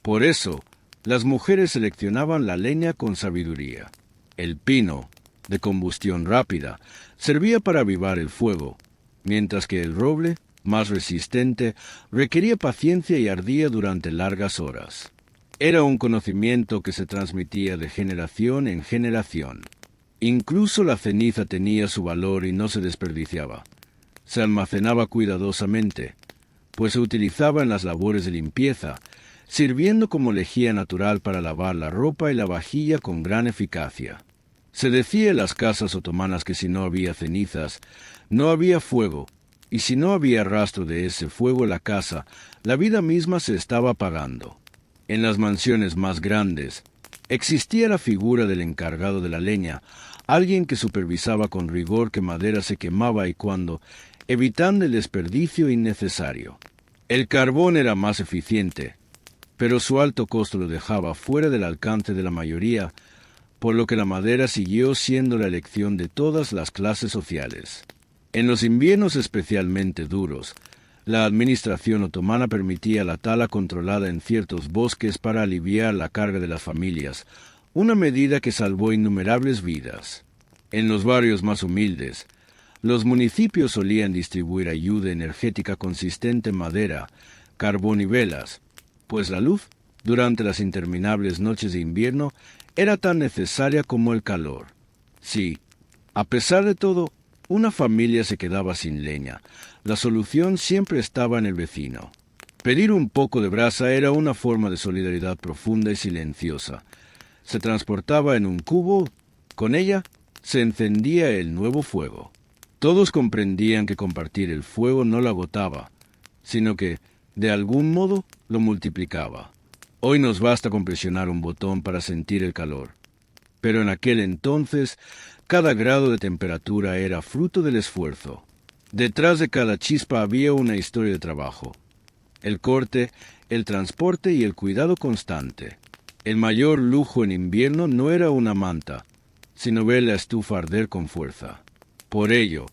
Por eso, las mujeres seleccionaban la leña con sabiduría. El pino, de combustión rápida, servía para avivar el fuego, mientras que el roble, más resistente, requería paciencia y ardía durante largas horas. Era un conocimiento que se transmitía de generación en generación. Incluso la ceniza tenía su valor y no se desperdiciaba. Se almacenaba cuidadosamente, pues se utilizaba en las labores de limpieza, sirviendo como lejía natural para lavar la ropa y la vajilla con gran eficacia. Se decía en las casas otomanas que si no había cenizas, no había fuego, y si no había rastro de ese fuego en la casa, la vida misma se estaba apagando. En las mansiones más grandes, existía la figura del encargado de la leña, alguien que supervisaba con rigor que madera se quemaba y cuándo, evitando el desperdicio innecesario. El carbón era más eficiente, pero su alto costo lo dejaba fuera del alcance de la mayoría, por lo que la madera siguió siendo la elección de todas las clases sociales. En los inviernos especialmente duros, la administración otomana permitía la tala controlada en ciertos bosques para aliviar la carga de las familias, una medida que salvó innumerables vidas. En los barrios más humildes, los municipios solían distribuir ayuda energética consistente en madera, carbón y velas, pues la luz, durante las interminables noches de invierno, era tan necesaria como el calor. Sí, a pesar de todo, una familia se quedaba sin leña. La solución siempre estaba en el vecino. Pedir un poco de brasa era una forma de solidaridad profunda y silenciosa. Se transportaba en un cubo, con ella se encendía el nuevo fuego. Todos comprendían que compartir el fuego no lo agotaba, sino que, de algún modo, lo multiplicaba. Hoy nos basta con presionar un botón para sentir el calor. Pero en aquel entonces, cada grado de temperatura era fruto del esfuerzo. Detrás de cada chispa había una historia de trabajo. El corte, el transporte y el cuidado constante. El mayor lujo en invierno no era una manta, sino ver la estufa arder con fuerza. Por ello,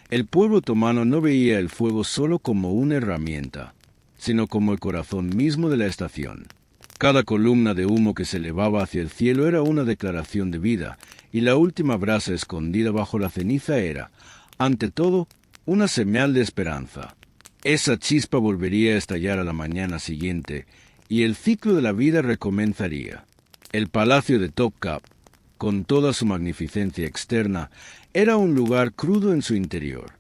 el pueblo otomano no veía el fuego solo como una herramienta, sino como el corazón mismo de la estación. Cada columna de humo que se elevaba hacia el cielo era una declaración de vida, y la última brasa escondida bajo la ceniza era, ante todo, una señal de esperanza. Esa chispa volvería a estallar a la mañana siguiente, y el ciclo de la vida recomenzaría. El palacio de Topkap, con toda su magnificencia externa, era un lugar crudo en su interior.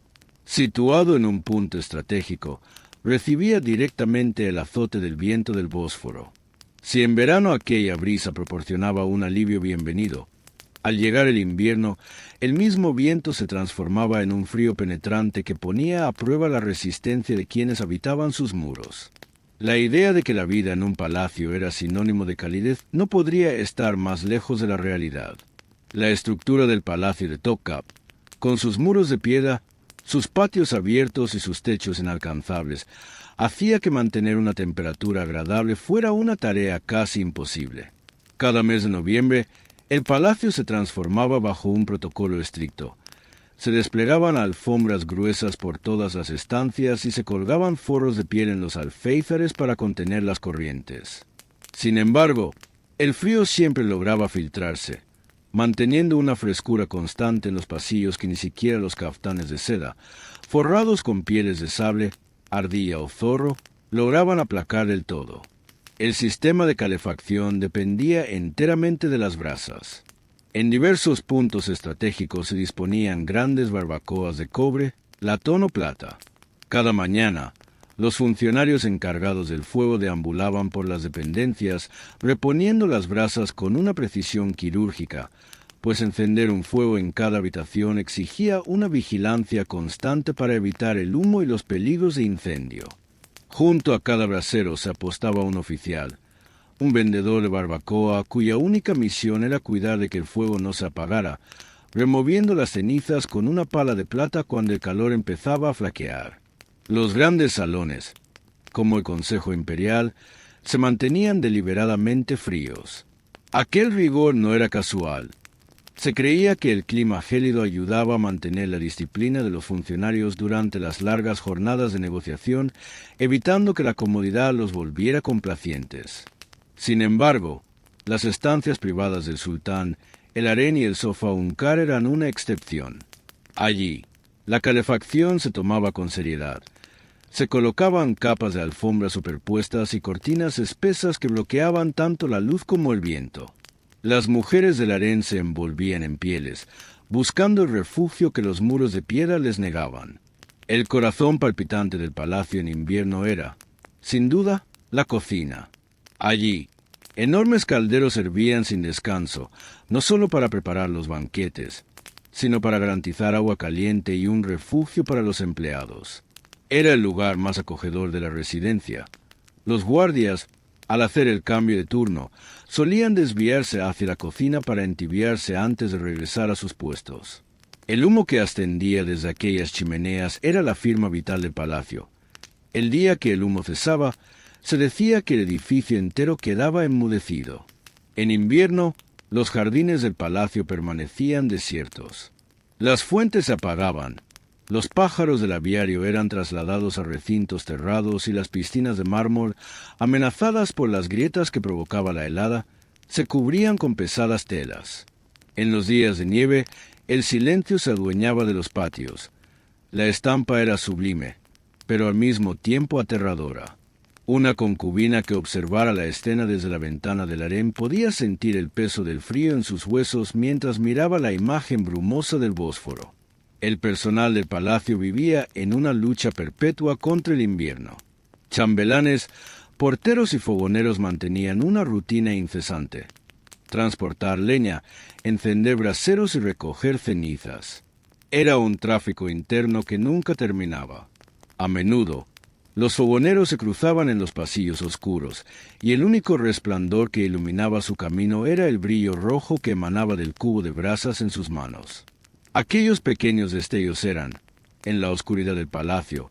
Situado en un punto estratégico, recibía directamente el azote del viento del Bósforo. Si en verano aquella brisa proporcionaba un alivio bienvenido, al llegar el invierno, el mismo viento se transformaba en un frío penetrante que ponía a prueba la resistencia de quienes habitaban sus muros. La idea de que la vida en un palacio era sinónimo de calidez no podría estar más lejos de la realidad. La estructura del palacio de Topkap, con sus muros de piedra, sus patios abiertos y sus techos inalcanzables, hacía que mantener una temperatura agradable fuera una tarea casi imposible. Cada mes de noviembre, el palacio se transformaba bajo un protocolo estricto. Se desplegaban alfombras gruesas por todas las estancias y se colgaban forros de piel en los alféizares para contener las corrientes. Sin embargo, el frío siempre lograba filtrarse, manteniendo una frescura constante en los pasillos que ni siquiera los caftanes de seda, forrados con pieles de sable, ardilla o zorro, lograban aplacar del todo. El sistema de calefacción dependía enteramente de las brasas. En diversos puntos estratégicos se disponían grandes barbacoas de cobre, latón o plata. Cada mañana, los funcionarios encargados del fuego deambulaban por las dependencias, reponiendo las brasas con una precisión quirúrgica, pues encender un fuego en cada habitación exigía una vigilancia constante para evitar el humo y los peligros de incendio. Junto a cada brasero se apostaba un oficial, un vendedor de barbacoa cuya única misión era cuidar de que el fuego no se apagara, removiendo las cenizas con una pala de plata cuando el calor empezaba a flaquear. Los grandes salones, como el Consejo Imperial, se mantenían deliberadamente fríos. Aquel rigor no era casual. Se creía que el clima gélido ayudaba a mantener la disciplina de los funcionarios durante las largas jornadas de negociación, evitando que la comodidad los volviera complacientes. Sin embargo, las estancias privadas del sultán, el harén y el sofá uncar eran una excepción. Allí, la calefacción se tomaba con seriedad. Se colocaban capas de alfombras superpuestas y cortinas espesas que bloqueaban tanto la luz como el viento. Las mujeres del harén se envolvían en pieles, buscando el refugio que los muros de piedra les negaban. El corazón palpitante del palacio en invierno era, sin duda, la cocina. Allí, enormes calderos servían sin descanso, no solo para preparar los banquetes, sino para garantizar agua caliente y un refugio para los empleados. Era el lugar más acogedor de la residencia. Los guardias, al hacer el cambio de turno, solían desviarse hacia la cocina para entibiarse antes de regresar a sus puestos. El humo que ascendía desde aquellas chimeneas era la firma vital del palacio. El día que el humo cesaba, se decía que el edificio entero quedaba enmudecido. En invierno, los jardines del palacio permanecían desiertos. Las fuentes se apagaban. Los pájaros del aviario eran trasladados a recintos cerrados y las piscinas de mármol, amenazadas por las grietas que provocaba la helada, se cubrían con pesadas telas. En los días de nieve, el silencio se adueñaba de los patios. La estampa era sublime, pero al mismo tiempo aterradora. Una concubina que observara la escena desde la ventana del harén podía sentir el peso del frío en sus huesos mientras miraba la imagen brumosa del Bósforo. El personal del palacio vivía en una lucha perpetua contra el invierno. Chambelanes, porteros y fogoneros mantenían una rutina incesante: transportar leña, encender braseros y recoger cenizas. Era un tráfico interno que nunca terminaba. A menudo, los fogoneros se cruzaban en los pasillos oscuros, y el único resplandor que iluminaba su camino era el brillo rojo que emanaba del cubo de brasas en sus manos. Aquellos pequeños destellos eran, en la oscuridad del palacio,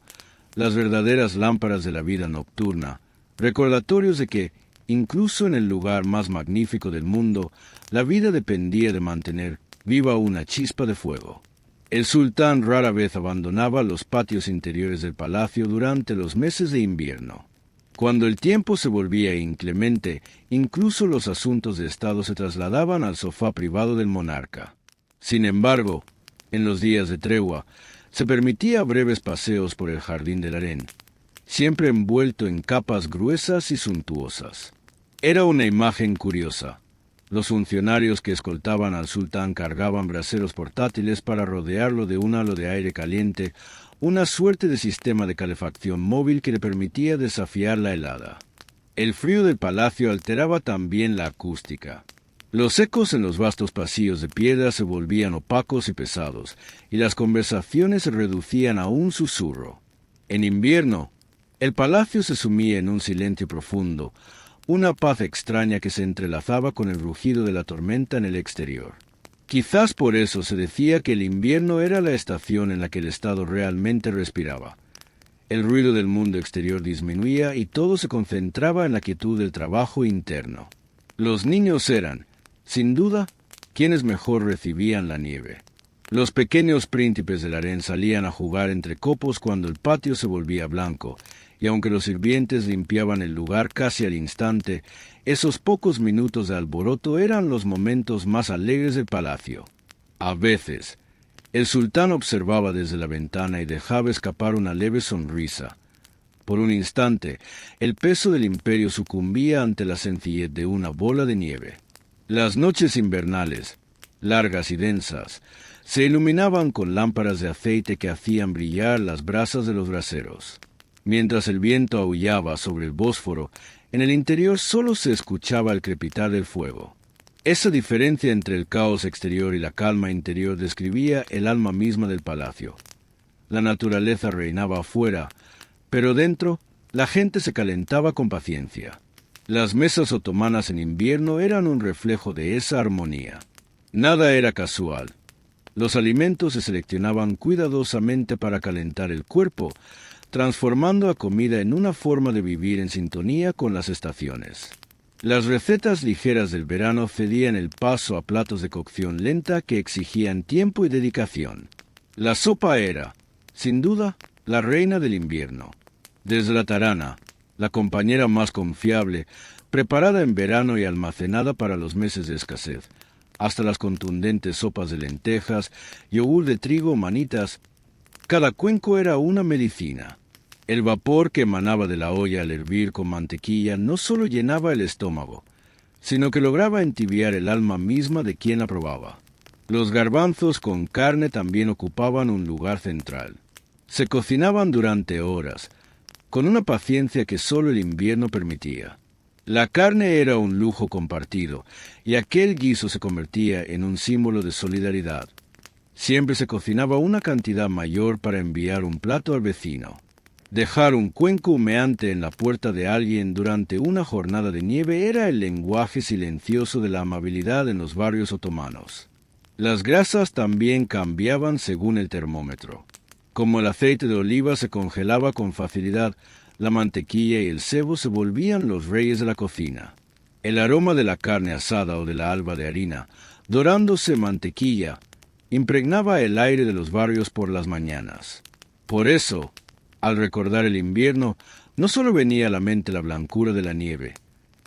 las verdaderas lámparas de la vida nocturna, recordatorios de que, incluso en el lugar más magnífico del mundo, la vida dependía de mantener viva una chispa de fuego. El sultán rara vez abandonaba los patios interiores del palacio durante los meses de invierno. Cuando el tiempo se volvía inclemente, incluso los asuntos de Estado se trasladaban al sofá privado del monarca. Sin embargo, en los días de tregua, se permitía breves paseos por el jardín del harén, siempre envuelto en capas gruesas y suntuosas. Era una imagen curiosa. Los funcionarios que escoltaban al sultán cargaban braseros portátiles para rodearlo de un halo de aire caliente, una suerte de sistema de calefacción móvil que le permitía desafiar la helada. El frío del palacio alteraba también la acústica. Los ecos en los vastos pasillos de piedra se volvían opacos y pesados, y las conversaciones se reducían a un susurro. En invierno, el palacio se sumía en un silencio profundo, una paz extraña que se entrelazaba con el rugido de la tormenta en el exterior. Quizás por eso se decía que el invierno era la estación en la que el Estado realmente respiraba. El ruido del mundo exterior disminuía y todo se concentraba en la quietud del trabajo interno. Los niños eran, sin duda, quienes mejor recibían la nieve. Los pequeños príncipes del harén salían a jugar entre copos cuando el patio se volvía blanco, y aunque los sirvientes limpiaban el lugar casi al instante, esos pocos minutos de alboroto eran los momentos más alegres del palacio. A veces, el sultán observaba desde la ventana y dejaba escapar una leve sonrisa. Por un instante, el peso del imperio sucumbía ante la sencillez de una bola de nieve. Las noches invernales, largas y densas, se iluminaban con lámparas de aceite que hacían brillar las brasas de los braseros. Mientras el viento aullaba sobre el Bósforo, en el interior solo se escuchaba el crepitar del fuego. Esa diferencia entre el caos exterior y la calma interior describía el alma misma del palacio. La naturaleza reinaba afuera, pero dentro la gente se calentaba con paciencia. Las mesas otomanas en invierno eran un reflejo de esa armonía. Nada era casual. Los alimentos se seleccionaban cuidadosamente para calentar el cuerpo, transformando la comida en una forma de vivir en sintonía con las estaciones. Las recetas ligeras del verano cedían el paso a platos de cocción lenta que exigían tiempo y dedicación. La sopa era, sin duda, la reina del invierno. Desde la tarana, la compañera más confiable, preparada en verano y almacenada para los meses de escasez, hasta las contundentes sopas de lentejas, yogur de trigo, manitas. Cada cuenco era una medicina. El vapor que emanaba de la olla al hervir con mantequilla no solo llenaba el estómago, sino que lograba entibiar el alma misma de quien la probaba. Los garbanzos con carne también ocupaban un lugar central. Se cocinaban durante horas, con una paciencia que solo el invierno permitía. La carne era un lujo compartido, y aquel guiso se convertía en un símbolo de solidaridad. Siempre se cocinaba una cantidad mayor para enviar un plato al vecino. Dejar un cuenco humeante en la puerta de alguien durante una jornada de nieve era el lenguaje silencioso de la amabilidad en los barrios otomanos. Las grasas también cambiaban según el termómetro. Como el aceite de oliva se congelaba con facilidad, la mantequilla y el sebo se volvían los reyes de la cocina. El aroma de la carne asada o de la alba de harina, dorándose mantequilla, impregnaba el aire de los barrios por las mañanas. Por eso, al recordar el invierno, no solo venía a la mente la blancura de la nieve,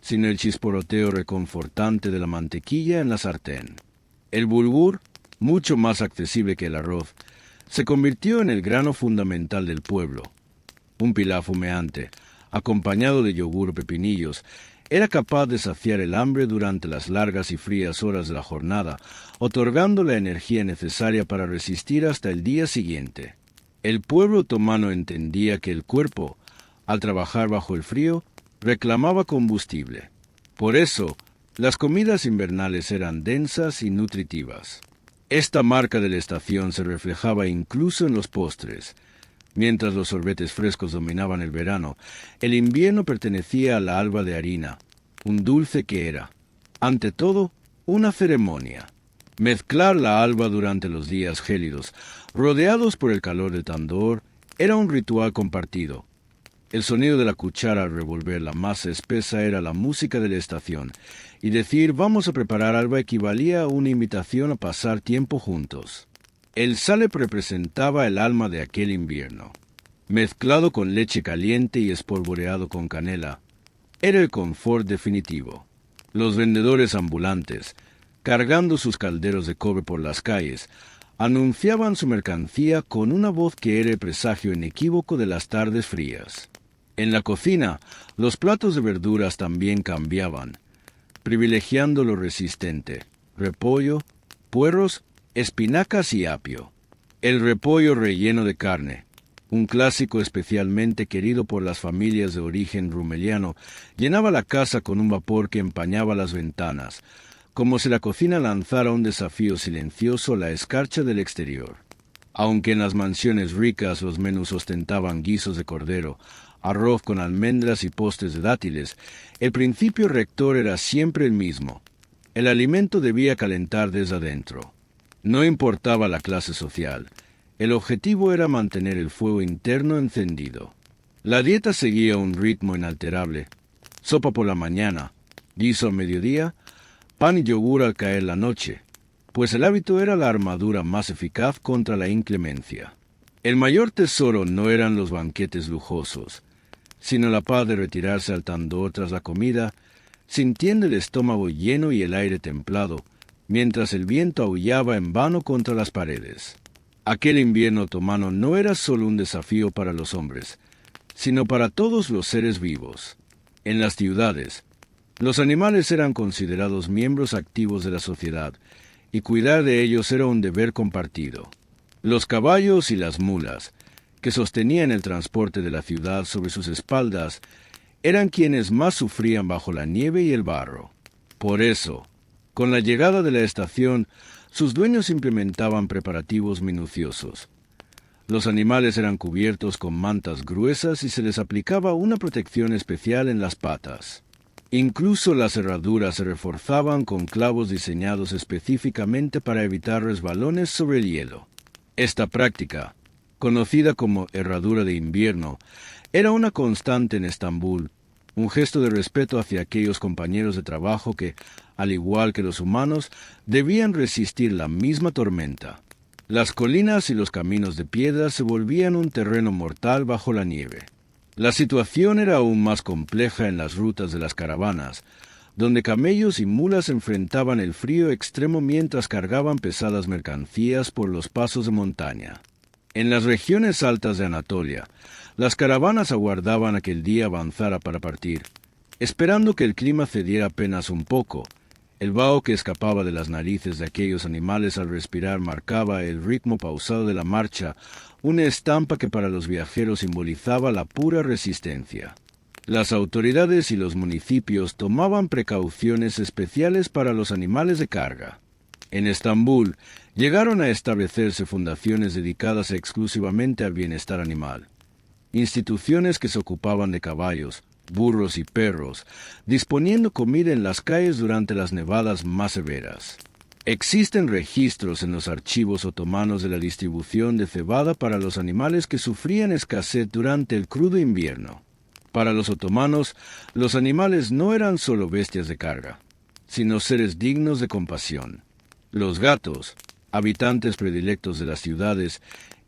sino el chisporroteo reconfortante de la mantequilla en la sartén. El bulgur, mucho más accesible que el arroz, se convirtió en el grano fundamental del pueblo. Un pilaf humeante, acompañado de yogur o pepinillos, era capaz de saciar el hambre durante las largas y frías horas de la jornada, otorgando la energía necesaria para resistir hasta el día siguiente. El pueblo otomano entendía que el cuerpo, al trabajar bajo el frío, reclamaba combustible. Por eso, las comidas invernales eran densas y nutritivas. Esta marca de la estación se reflejaba incluso en los postres. Mientras los sorbetes frescos dominaban el verano, el invierno pertenecía a la alba de harina, un dulce que era, ante todo, una ceremonia. Mezclar la alba durante los días gélidos, rodeados por el calor del tandoor, era un ritual compartido. El sonido de la cuchara al revolver la masa espesa era la música de la estación, y decir vamos a preparar alba equivalía a una invitación a pasar tiempo juntos. El sálep representaba el alma de aquel invierno. Mezclado con leche caliente y espolvoreado con canela, era el confort definitivo. Los vendedores ambulantes, cargando sus calderos de cobre por las calles, anunciaban su mercancía con una voz que era el presagio inequívoco de las tardes frías. En la cocina, los platos de verduras también cambiaban, privilegiando lo resistente: repollo, puerros, espinacas y apio. El repollo relleno de carne, un clásico especialmente querido por las familias de origen rumeliano, llenaba la casa con un vapor que empañaba las ventanas, como si la cocina lanzara un desafío silencioso a la escarcha del exterior. Aunque en las mansiones ricas los menús ostentaban guisos de cordero, arroz con almendras y postres de dátiles, el principio rector era siempre el mismo: el alimento debía calentar desde adentro. No importaba la clase social, el objetivo era mantener el fuego interno encendido. La dieta seguía un ritmo inalterable: sopa por la mañana, guiso a mediodía, pan y yogur al caer la noche, pues el hábito era la armadura más eficaz contra la inclemencia. El mayor tesoro no eran los banquetes lujosos, sino la paz de retirarse al tandoor tras la comida, sintiendo el estómago lleno y el aire templado, mientras el viento aullaba en vano contra las paredes. Aquel invierno otomano no era solo un desafío para los hombres, sino para todos los seres vivos. En las ciudades, los animales eran considerados miembros activos de la sociedad, y cuidar de ellos era un deber compartido. Los caballos y las mulas, que sostenían el transporte de la ciudad sobre sus espaldas, eran quienes más sufrían bajo la nieve y el barro. Por eso, con la llegada de la estación, sus dueños implementaban preparativos minuciosos. Los animales eran cubiertos con mantas gruesas y se les aplicaba una protección especial en las patas. Incluso las herraduras se reforzaban con clavos diseñados específicamente para evitar resbalones sobre el hielo. Esta práctica, conocida como herradura de invierno, era una constante en Estambul, un gesto de respeto hacia aquellos compañeros de trabajo que, al igual que los humanos, debían resistir la misma tormenta. Las colinas y los caminos de piedra se volvían un terreno mortal bajo la nieve. La situación era aún más compleja en las rutas de las caravanas, donde camellos y mulas enfrentaban el frío extremo mientras cargaban pesadas mercancías por los pasos de montaña. En las regiones altas de Anatolia, las caravanas aguardaban a que el día avanzara para partir, esperando que el clima cediera apenas un poco. El vaho que escapaba de las narices de aquellos animales al respirar marcaba el ritmo pausado de la marcha, una estampa que para los viajeros simbolizaba la pura resistencia. Las autoridades y los municipios tomaban precauciones especiales para los animales de carga. En Estambul llegaron a establecerse fundaciones dedicadas exclusivamente al bienestar animal. Instituciones que se ocupaban de caballos, burros y perros, disponiendo comida en las calles durante las nevadas más severas. Existen registros en los archivos otomanos de la distribución de cebada para los animales que sufrían escasez durante el crudo invierno. Para los otomanos, los animales no eran solo bestias de carga, sino seres dignos de compasión. Los gatos, habitantes predilectos de las ciudades,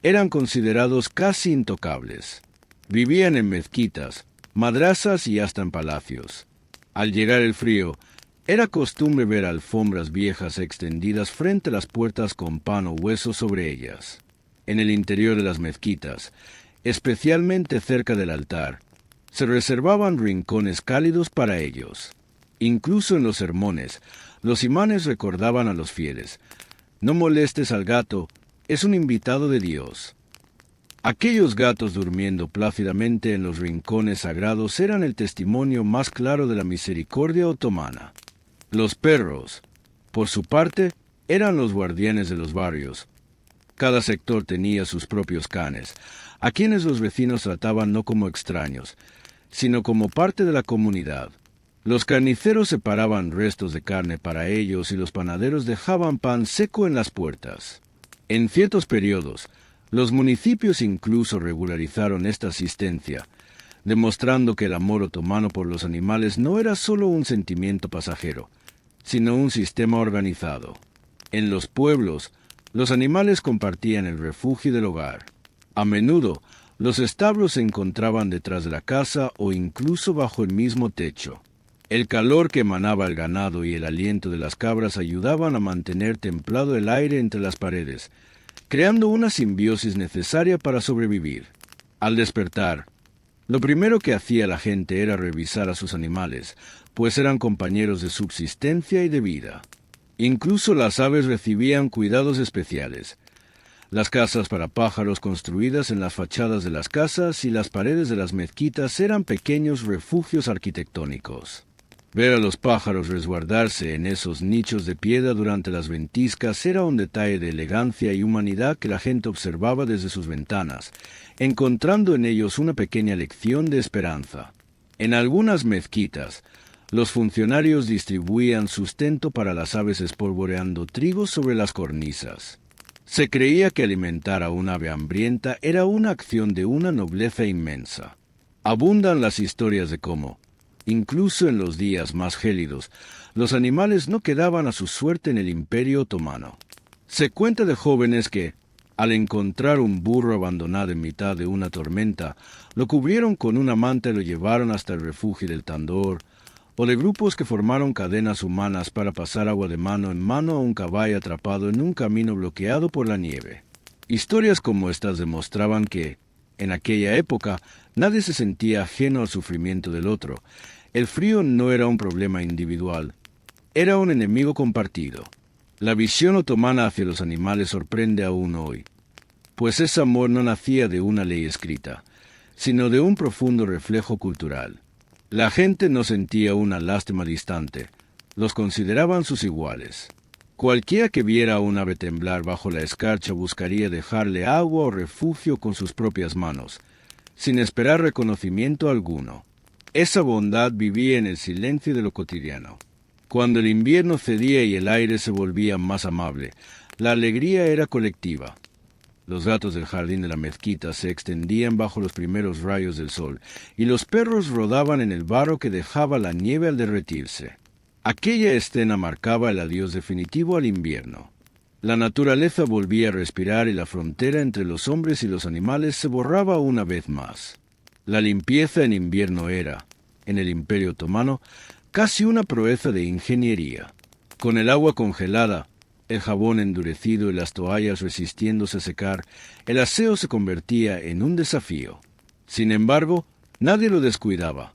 eran considerados casi intocables. Vivían en mezquitas, madrasas y hasta en palacios. Al llegar el frío, era costumbre ver alfombras viejas extendidas frente a las puertas con pan o hueso sobre ellas. En el interior de las mezquitas, especialmente cerca del altar, se reservaban rincones cálidos para ellos. Incluso en los sermones, los imanes recordaban a los fieles: no molestes al gato, es un invitado de Dios. Aquellos gatos durmiendo plácidamente en los rincones sagrados eran el testimonio más claro de la misericordia otomana. Los perros, por su parte, Eran los guardianes de los barrios. Cada sector tenía sus propios canes, a quienes los vecinos trataban no como extraños, sino como parte de la comunidad. Los carniceros separaban restos de carne para ellos y los panaderos dejaban pan seco en las puertas. En ciertos periodos, los municipios incluso regularizaron esta asistencia, demostrando que el amor otomano por los animales no era solo un sentimiento pasajero, sino un sistema organizado. En los pueblos, los animales compartían el refugio del hogar. A menudo, los establos se encontraban detrás de la casa o incluso bajo el mismo techo. El calor que emanaba el ganado y el aliento de las cabras ayudaban a mantener templado el aire entre las paredes, creando una simbiosis necesaria para sobrevivir. Al despertar, lo primero que hacía la gente era revisar a sus animales, pues eran compañeros de subsistencia y de vida. Incluso las aves recibían cuidados especiales. Las casas para pájaros construidas en las fachadas de las casas y las paredes de las mezquitas eran pequeños refugios arquitectónicos. Ver a los pájaros resguardarse en esos nichos de piedra durante las ventiscas era un detalle de elegancia y humanidad que la gente observaba desde sus ventanas, encontrando en ellos una pequeña lección de esperanza. En algunas mezquitas, los funcionarios distribuían sustento para las aves espolvoreando trigo sobre las cornisas. Se creía que alimentar a un ave hambrienta era una acción de una nobleza inmensa. Abundan las historias de cómo, incluso en los días más gélidos, los animales no quedaban a su suerte en el Imperio Otomano. Se cuenta de jóvenes que, al encontrar un burro abandonado en mitad de una tormenta, lo cubrieron con una manta y lo llevaron hasta el refugio del Tandor, o de grupos que formaron cadenas humanas para pasar agua de mano en mano a un caballo atrapado en un camino bloqueado por la nieve. Historias como estas demostraban que, en aquella época, nadie se sentía ajeno al sufrimiento del otro. El frío no era un problema individual, era un enemigo compartido. La visión otomana hacia los animales sorprende aún hoy, pues ese amor no nacía de una ley escrita, sino de un profundo reflejo cultural. La gente no sentía una lástima distante, los consideraban sus iguales. Cualquiera que viera a un ave temblar bajo la escarcha buscaría dejarle agua o refugio con sus propias manos, sin esperar reconocimiento alguno. Esa bondad vivía en el silencio de lo cotidiano. Cuando el invierno cedía y el aire se volvía más amable, la alegría era colectiva. Los gatos del jardín de la mezquita se extendían bajo los primeros rayos del sol, y los perros rodaban en el barro que dejaba la nieve al derretirse. Aquella escena marcaba el adiós definitivo al invierno. La naturaleza volvía a respirar y la frontera entre los hombres y los animales se borraba una vez más. La limpieza en invierno era, en el Imperio Otomano, casi una proeza de ingeniería. Con el agua congelada, el jabón endurecido y las toallas resistiéndose a secar, el aseo se convertía en un desafío. Sin embargo, nadie lo descuidaba.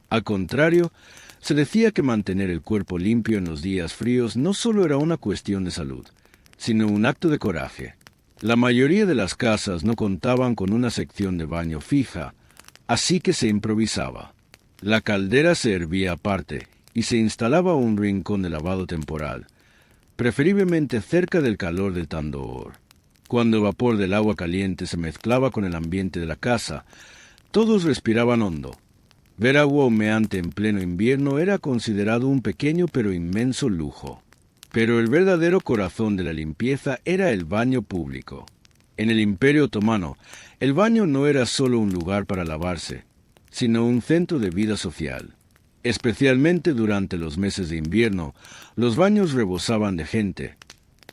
Al contrario, se decía que mantener el cuerpo limpio en los días fríos no solo era una cuestión de salud, sino un acto de coraje. La mayoría de las casas no contaban con una sección de baño fija, así que se improvisaba. La caldera se hervía aparte y se instalaba un rincón de lavado temporal, preferiblemente cerca del calor del Tandor. Cuando el vapor del agua caliente se mezclaba con el ambiente de la casa, todos respiraban hondo. Ver agua humeante en pleno invierno era considerado un pequeño pero inmenso lujo. Pero el verdadero corazón de la limpieza era el baño público. En el Imperio Otomano, el baño no era solo un lugar para lavarse, sino un centro de vida social. Especialmente durante los meses de invierno, los baños rebosaban de gente,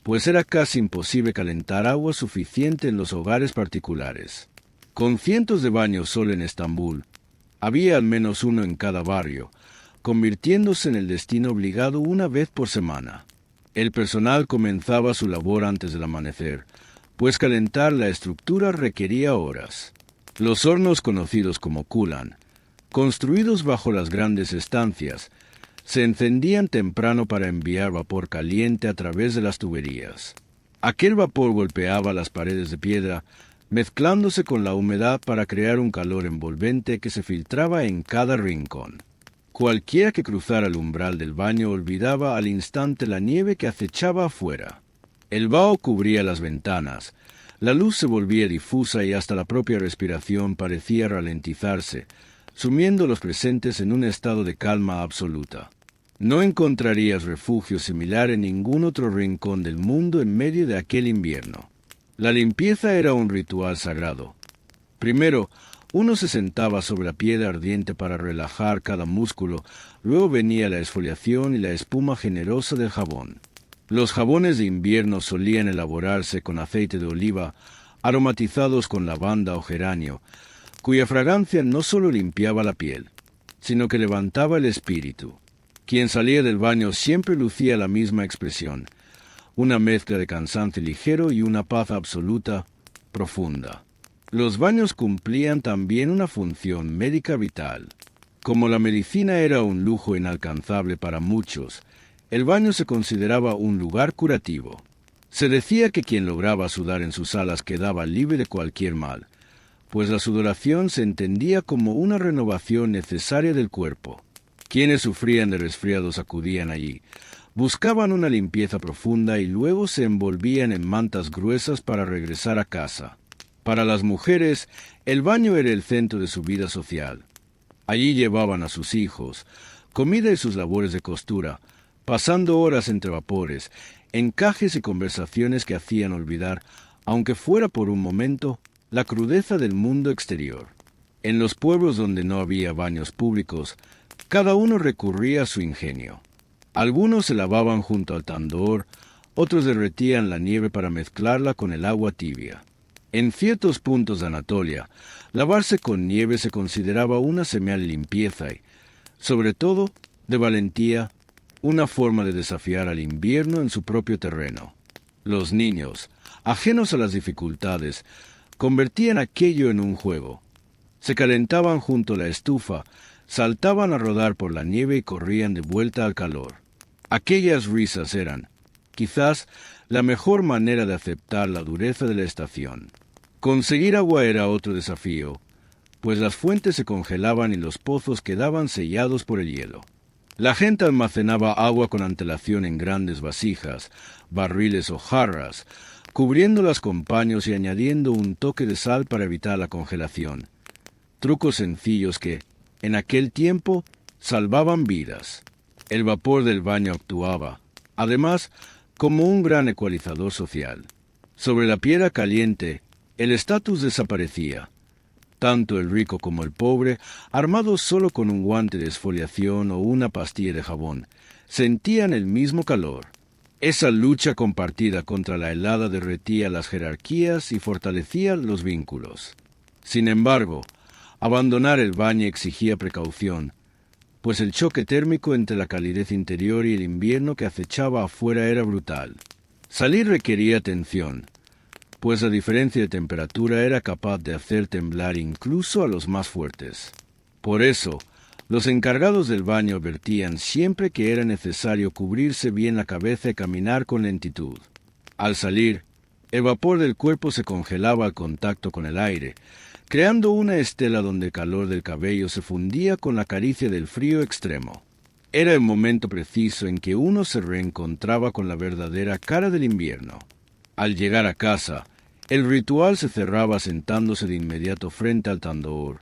pues era casi imposible calentar agua suficiente en los hogares particulares. Con cientos de baños solo en Estambul, había al menos uno en cada barrio, convirtiéndose en el destino obligado una vez por semana. El personal comenzaba su labor antes del amanecer, pues calentar la estructura requería horas. Los hornos conocidos como kulan, construidos bajo las grandes estancias, se encendían temprano para enviar vapor caliente a través de las tuberías. Aquel vapor golpeaba las paredes de piedra, mezclándose con la humedad para crear un calor envolvente que se filtraba en cada rincón. Cualquiera que cruzara el umbral del baño olvidaba al instante la nieve que acechaba afuera. El vaho cubría las ventanas, la luz se volvía difusa y hasta la propia respiración parecía ralentizarse, sumiendo a los presentes en un estado de calma absoluta. No encontrarías refugio similar en ningún otro rincón del mundo en medio de aquel invierno. La limpieza era un ritual sagrado. Primero, uno se sentaba sobre la piedra ardiente para relajar cada músculo, luego venía la exfoliación y la espuma generosa del jabón. Los jabones de invierno solían elaborarse con aceite de oliva, aromatizados con lavanda o geranio, cuya fragancia no solo limpiaba la piel, sino que levantaba el espíritu. Quien salía del baño siempre lucía la misma expresión, una mezcla de cansancio ligero y una paz absoluta, profunda. Los baños cumplían también una función médica vital. Como la medicina era un lujo inalcanzable para muchos, el baño se consideraba un lugar curativo. Se decía que quien lograba sudar en sus salas quedaba libre de cualquier mal, pues la sudoración se entendía como una renovación necesaria del cuerpo. Quienes sufrían de resfriados acudían allí, buscaban una limpieza profunda y luego se envolvían en mantas gruesas para regresar a casa. Para las mujeres, el baño era el centro de su vida social. Allí llevaban a sus hijos, comida y sus labores de costura, pasando horas entre vapores, encajes y conversaciones que hacían olvidar, aunque fuera por un momento, la crudeza del mundo exterior. En los pueblos donde no había baños públicos, cada uno recurría a su ingenio. Algunos se lavaban junto al tandor, otros derretían la nieve para mezclarla con el agua tibia. En ciertos puntos de Anatolia, lavarse con nieve se consideraba una señal de limpieza y, sobre todo, de valentía, una forma de desafiar al invierno en su propio terreno. Los niños, ajenos a las dificultades, convertían aquello en un juego. Se calentaban junto a la estufa, saltaban a rodar por la nieve y corrían de vuelta al calor. Aquellas risas eran, quizás, la mejor manera de aceptar la dureza de la estación. Conseguir agua era otro desafío, pues las fuentes se congelaban y los pozos quedaban sellados por el hielo. La gente almacenaba agua con antelación en grandes vasijas, barriles o jarras, cubriéndolas con paños y añadiendo un toque de sal para evitar la congelación. Trucos sencillos que, en aquel tiempo, salvaban vidas. El vapor del baño actuaba, además, como un gran ecualizador social. Sobre la piedra caliente, el estatus desaparecía. Tanto el rico como el pobre, armados solo con un guante de exfoliación o una pastilla de jabón, sentían el mismo calor. Esa lucha compartida contra la helada derretía las jerarquías y fortalecía los vínculos. Sin embargo, abandonar el baño exigía precaución, pues el choque térmico entre la calidez interior y el invierno que acechaba afuera era brutal. Salir requería atención, pues la diferencia de temperatura era capaz de hacer temblar incluso a los más fuertes. Por eso, los encargados del baño advertían siempre que era necesario cubrirse bien la cabeza y caminar con lentitud. Al salir, el vapor del cuerpo se congelaba al contacto con el aire, creando una estela donde el calor del cabello se fundía con la caricia del frío extremo. Era el momento preciso en que uno se reencontraba con la verdadera cara del invierno. Al llegar a casa, el ritual se cerraba sentándose de inmediato frente al tandor.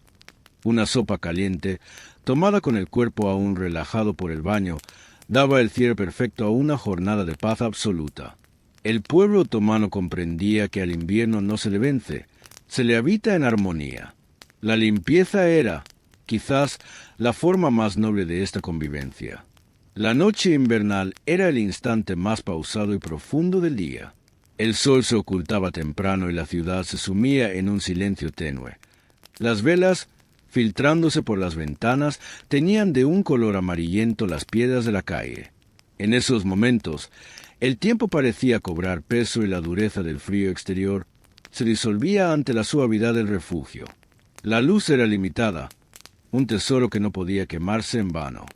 Una sopa caliente, tomada con el cuerpo aún relajado por el baño, daba el cierre perfecto a una jornada de paz absoluta. El pueblo otomano comprendía que al invierno no se le vence, se le habita en armonía. La limpieza era, quizás, la forma más noble de esta convivencia. La noche invernal era el instante más pausado y profundo del día. El sol se ocultaba temprano y la ciudad se sumía en un silencio tenue. Las velas, filtrándose por las ventanas, teñían de un color amarillento las piedras de la calle. En esos momentos, el tiempo parecía cobrar peso y la dureza del frío exterior se disolvía ante la suavidad del refugio. La luz era limitada, un tesoro que no podía quemarse en vano.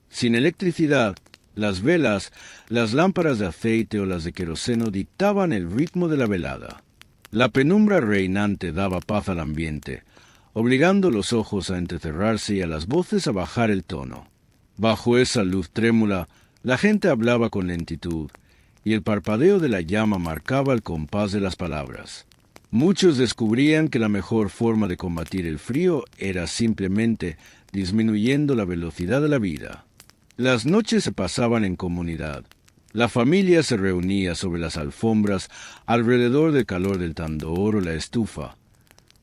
Sin electricidad, las velas, las lámparas de aceite o las de queroseno dictaban el ritmo de la velada. La penumbra reinante daba paz al ambiente, obligando los ojos a entrecerrarse y a las voces a bajar el tono. Bajo esa luz trémula, la gente hablaba con lentitud, y el parpadeo de la llama marcaba el compás de las palabras. Muchos descubrían que la mejor forma de combatir el frío era simplemente disminuyendo la velocidad de la vida. Las noches se pasaban en comunidad. La familia se reunía sobre las alfombras alrededor del calor del tandor o la estufa.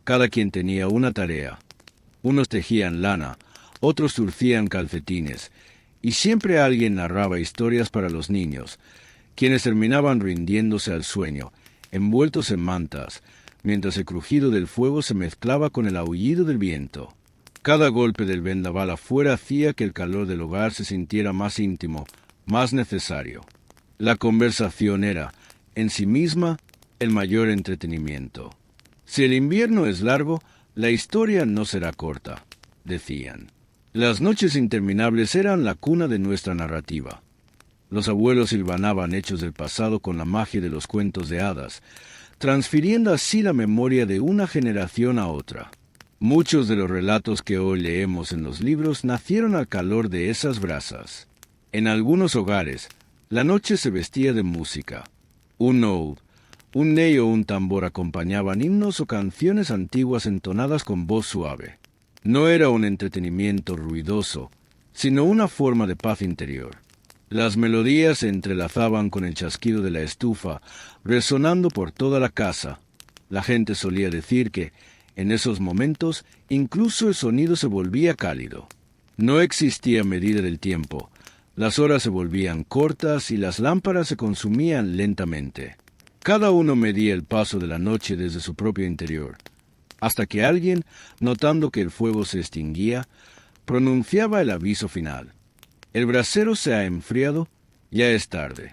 Cada quien tenía una tarea. Unos tejían lana, otros surcían calcetines, y siempre alguien narraba historias para los niños, quienes terminaban rindiéndose al sueño, envueltos en mantas, mientras el crujido del fuego se mezclaba con el aullido del viento. Cada golpe del vendaval afuera hacía que el calor del hogar se sintiera más íntimo, más necesario. La conversación era, en sí misma, el mayor entretenimiento. Si el invierno es largo, la historia no será corta, decían. Las noches interminables eran la cuna de nuestra narrativa. Los abuelos hilvanaban hechos del pasado con la magia de los cuentos de hadas, transfiriendo así la memoria de una generación a otra. Muchos de los relatos que hoy leemos en los libros nacieron al calor de esas brasas. En algunos hogares, la noche se vestía de música. Un oud, un ney o un tambor acompañaban himnos o canciones antiguas entonadas con voz suave. No era un entretenimiento ruidoso, sino una forma de paz interior. Las melodías se entrelazaban con el chasquido de la estufa, resonando por toda la casa. La gente solía decir que, en esos momentos, incluso el sonido se volvía cálido. No existía medida del tiempo. Las horas se volvían cortas y las lámparas se consumían lentamente. Cada uno medía el paso de la noche desde su propio interior, hasta que alguien, notando que el fuego se extinguía, pronunciaba el aviso final. El brasero se ha enfriado, ya es tarde.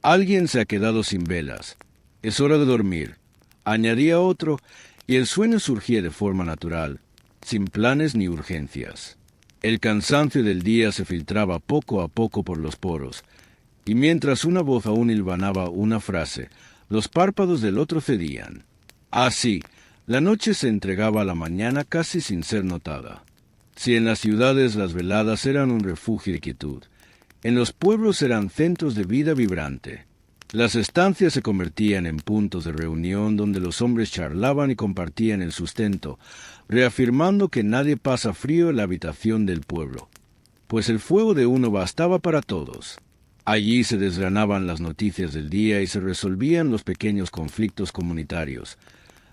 Alguien se ha quedado sin velas. Es hora de dormir. Añadía otro, y el sueño surgía de forma natural, sin planes ni urgencias. El cansancio del día se filtraba poco a poco por los poros, y mientras una voz aún hilvanaba una frase, los párpados del otro cedían. Así, la noche se entregaba a la mañana casi sin ser notada. Si en las ciudades las veladas eran un refugio de quietud, en los pueblos eran centros de vida vibrante. Las estancias se convertían en puntos de reunión donde los hombres charlaban y compartían el sustento, reafirmando que nadie pasa frío en la habitación del pueblo, pues el fuego de uno bastaba para todos. Allí se desgranaban las noticias del día y se resolvían los pequeños conflictos comunitarios.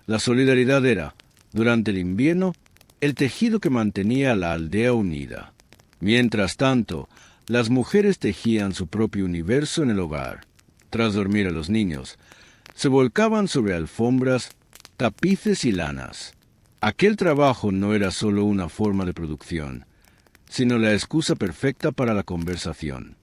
La solidaridad era, durante el invierno, el tejido que mantenía a la aldea unida. Mientras tanto, las mujeres tejían su propio universo en el hogar. Tras dormir a los niños, se volcaban sobre alfombras, tapices y lanas. Aquel trabajo no era solo una forma de producción, sino la excusa perfecta para la conversación.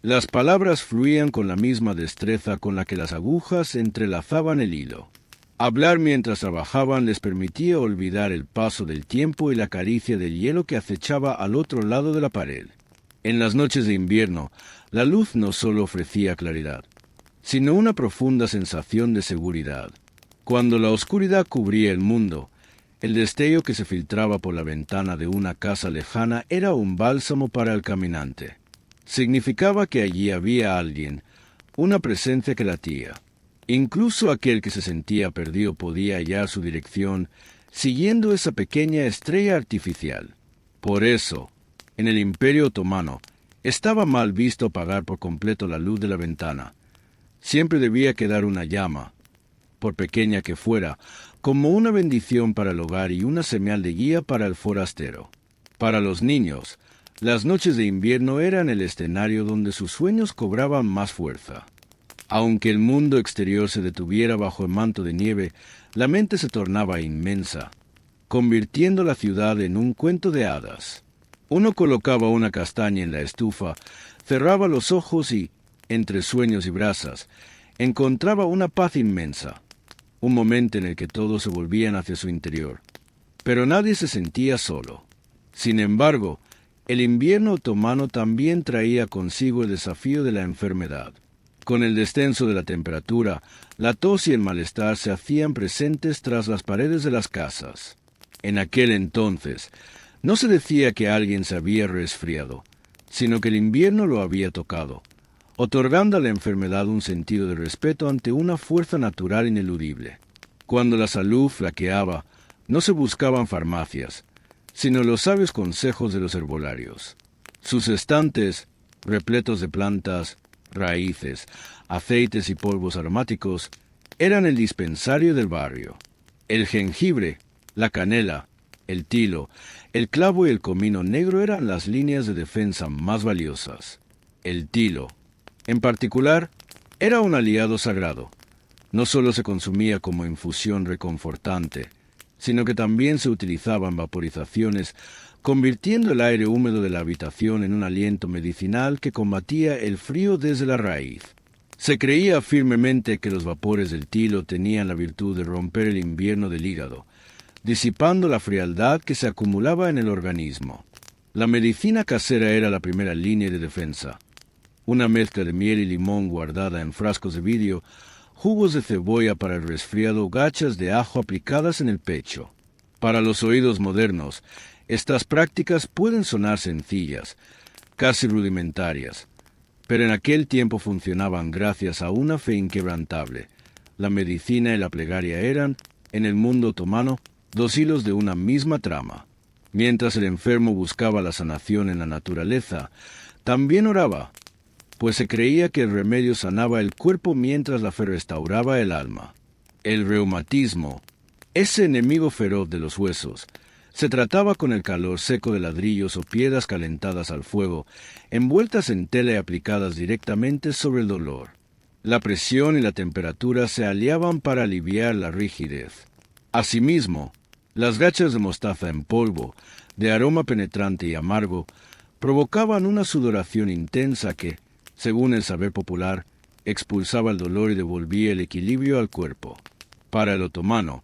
Las palabras fluían con la misma destreza con la que las agujas entrelazaban el hilo. Hablar mientras trabajaban les permitía olvidar el paso del tiempo y la caricia del hielo que acechaba al otro lado de la pared. En las noches de invierno, la luz no solo ofrecía claridad, sino una profunda sensación de seguridad. Cuando la oscuridad cubría el mundo, el destello que se filtraba por la ventana de una casa lejana era un bálsamo para el caminante. Significaba que allí había alguien, una presencia que latía. Incluso aquel que se sentía perdido podía hallar su dirección siguiendo esa pequeña estrella artificial. Por eso, en el Imperio Otomano, estaba mal visto apagar por completo la luz de la ventana. Siempre debía quedar una llama, por pequeña que fuera, como una bendición para el hogar y una señal de guía para el forastero. Para los niños, las noches de invierno eran el escenario donde sus sueños cobraban más fuerza. Aunque el mundo exterior se detuviera bajo el manto de nieve, la mente se tornaba inmensa, convirtiendo la ciudad en un cuento de hadas. Uno colocaba una castaña en la estufa, cerraba los ojos y, entre sueños y brasas, encontraba una paz inmensa, un momento en el que todos se volvían hacia su interior. Pero nadie se sentía solo. Sin embargo, el invierno otomano también traía consigo el desafío de la enfermedad. Con el descenso de la temperatura, la tos y el malestar se hacían presentes tras las paredes de las casas. En aquel entonces, no se decía que alguien se había resfriado, sino que el invierno lo había tocado, otorgando a la enfermedad un sentido de respeto ante una fuerza natural ineludible. Cuando la salud flaqueaba, no se buscaban farmacias, sino los sabios consejos de los herbolarios. Sus estantes, repletos de plantas, raíces, aceites y polvos aromáticos, eran el dispensario del barrio. El jengibre, la canela, el tilo, el clavo y el comino negro eran las líneas de defensa más valiosas. El tilo, en particular, era un aliado sagrado. No solo se consumía como infusión reconfortante, sino que también se utilizaba en vaporizaciones, convirtiendo el aire húmedo de la habitación en un aliento medicinal que combatía el frío desde la raíz. Se creía firmemente que los vapores del tilo tenían la virtud de romper el invierno del hígado, disipando la frialdad que se acumulaba en el organismo. La medicina casera era la primera línea de defensa. Una mezcla de miel y limón guardada en frascos de vidrio, jugos de cebolla para el resfriado, gachas de ajo aplicadas en el pecho. Para los oídos modernos, estas prácticas pueden sonar sencillas, casi rudimentarias, pero en aquel tiempo funcionaban gracias a una fe inquebrantable. La medicina y la plegaria eran, en el mundo otomano, dos hilos de una misma trama. Mientras el enfermo buscaba la sanación en la naturaleza, también oraba, pues se creía que el remedio sanaba el cuerpo mientras la fe restauraba el alma. El reumatismo, ese enemigo feroz de los huesos, se trataba con el calor seco de ladrillos o piedras calentadas al fuego, envueltas en tela y aplicadas directamente sobre el dolor. La presión y la temperatura se aliaban para aliviar la rigidez. Asimismo, las gachas de mostaza en polvo, de aroma penetrante y amargo, provocaban una sudoración intensa que, según el saber popular, expulsaba el dolor y devolvía el equilibrio al cuerpo. Para el otomano,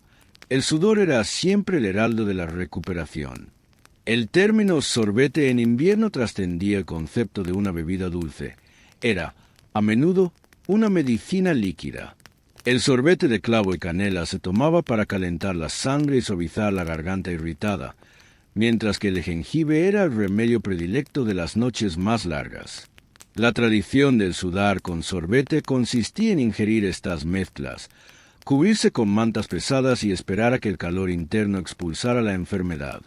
el sudor era siempre el heraldo de la recuperación. El término sorbete en invierno trascendía el concepto de una bebida dulce. Era, a menudo, una medicina líquida. El sorbete de clavo y canela se tomaba para calentar la sangre y suavizar la garganta irritada, mientras que el jengibre era el remedio predilecto de las noches más largas. La tradición del sudar con sorbete consistía en ingerir estas mezclas, cubrirse con mantas pesadas y esperar a que el calor interno expulsara la enfermedad.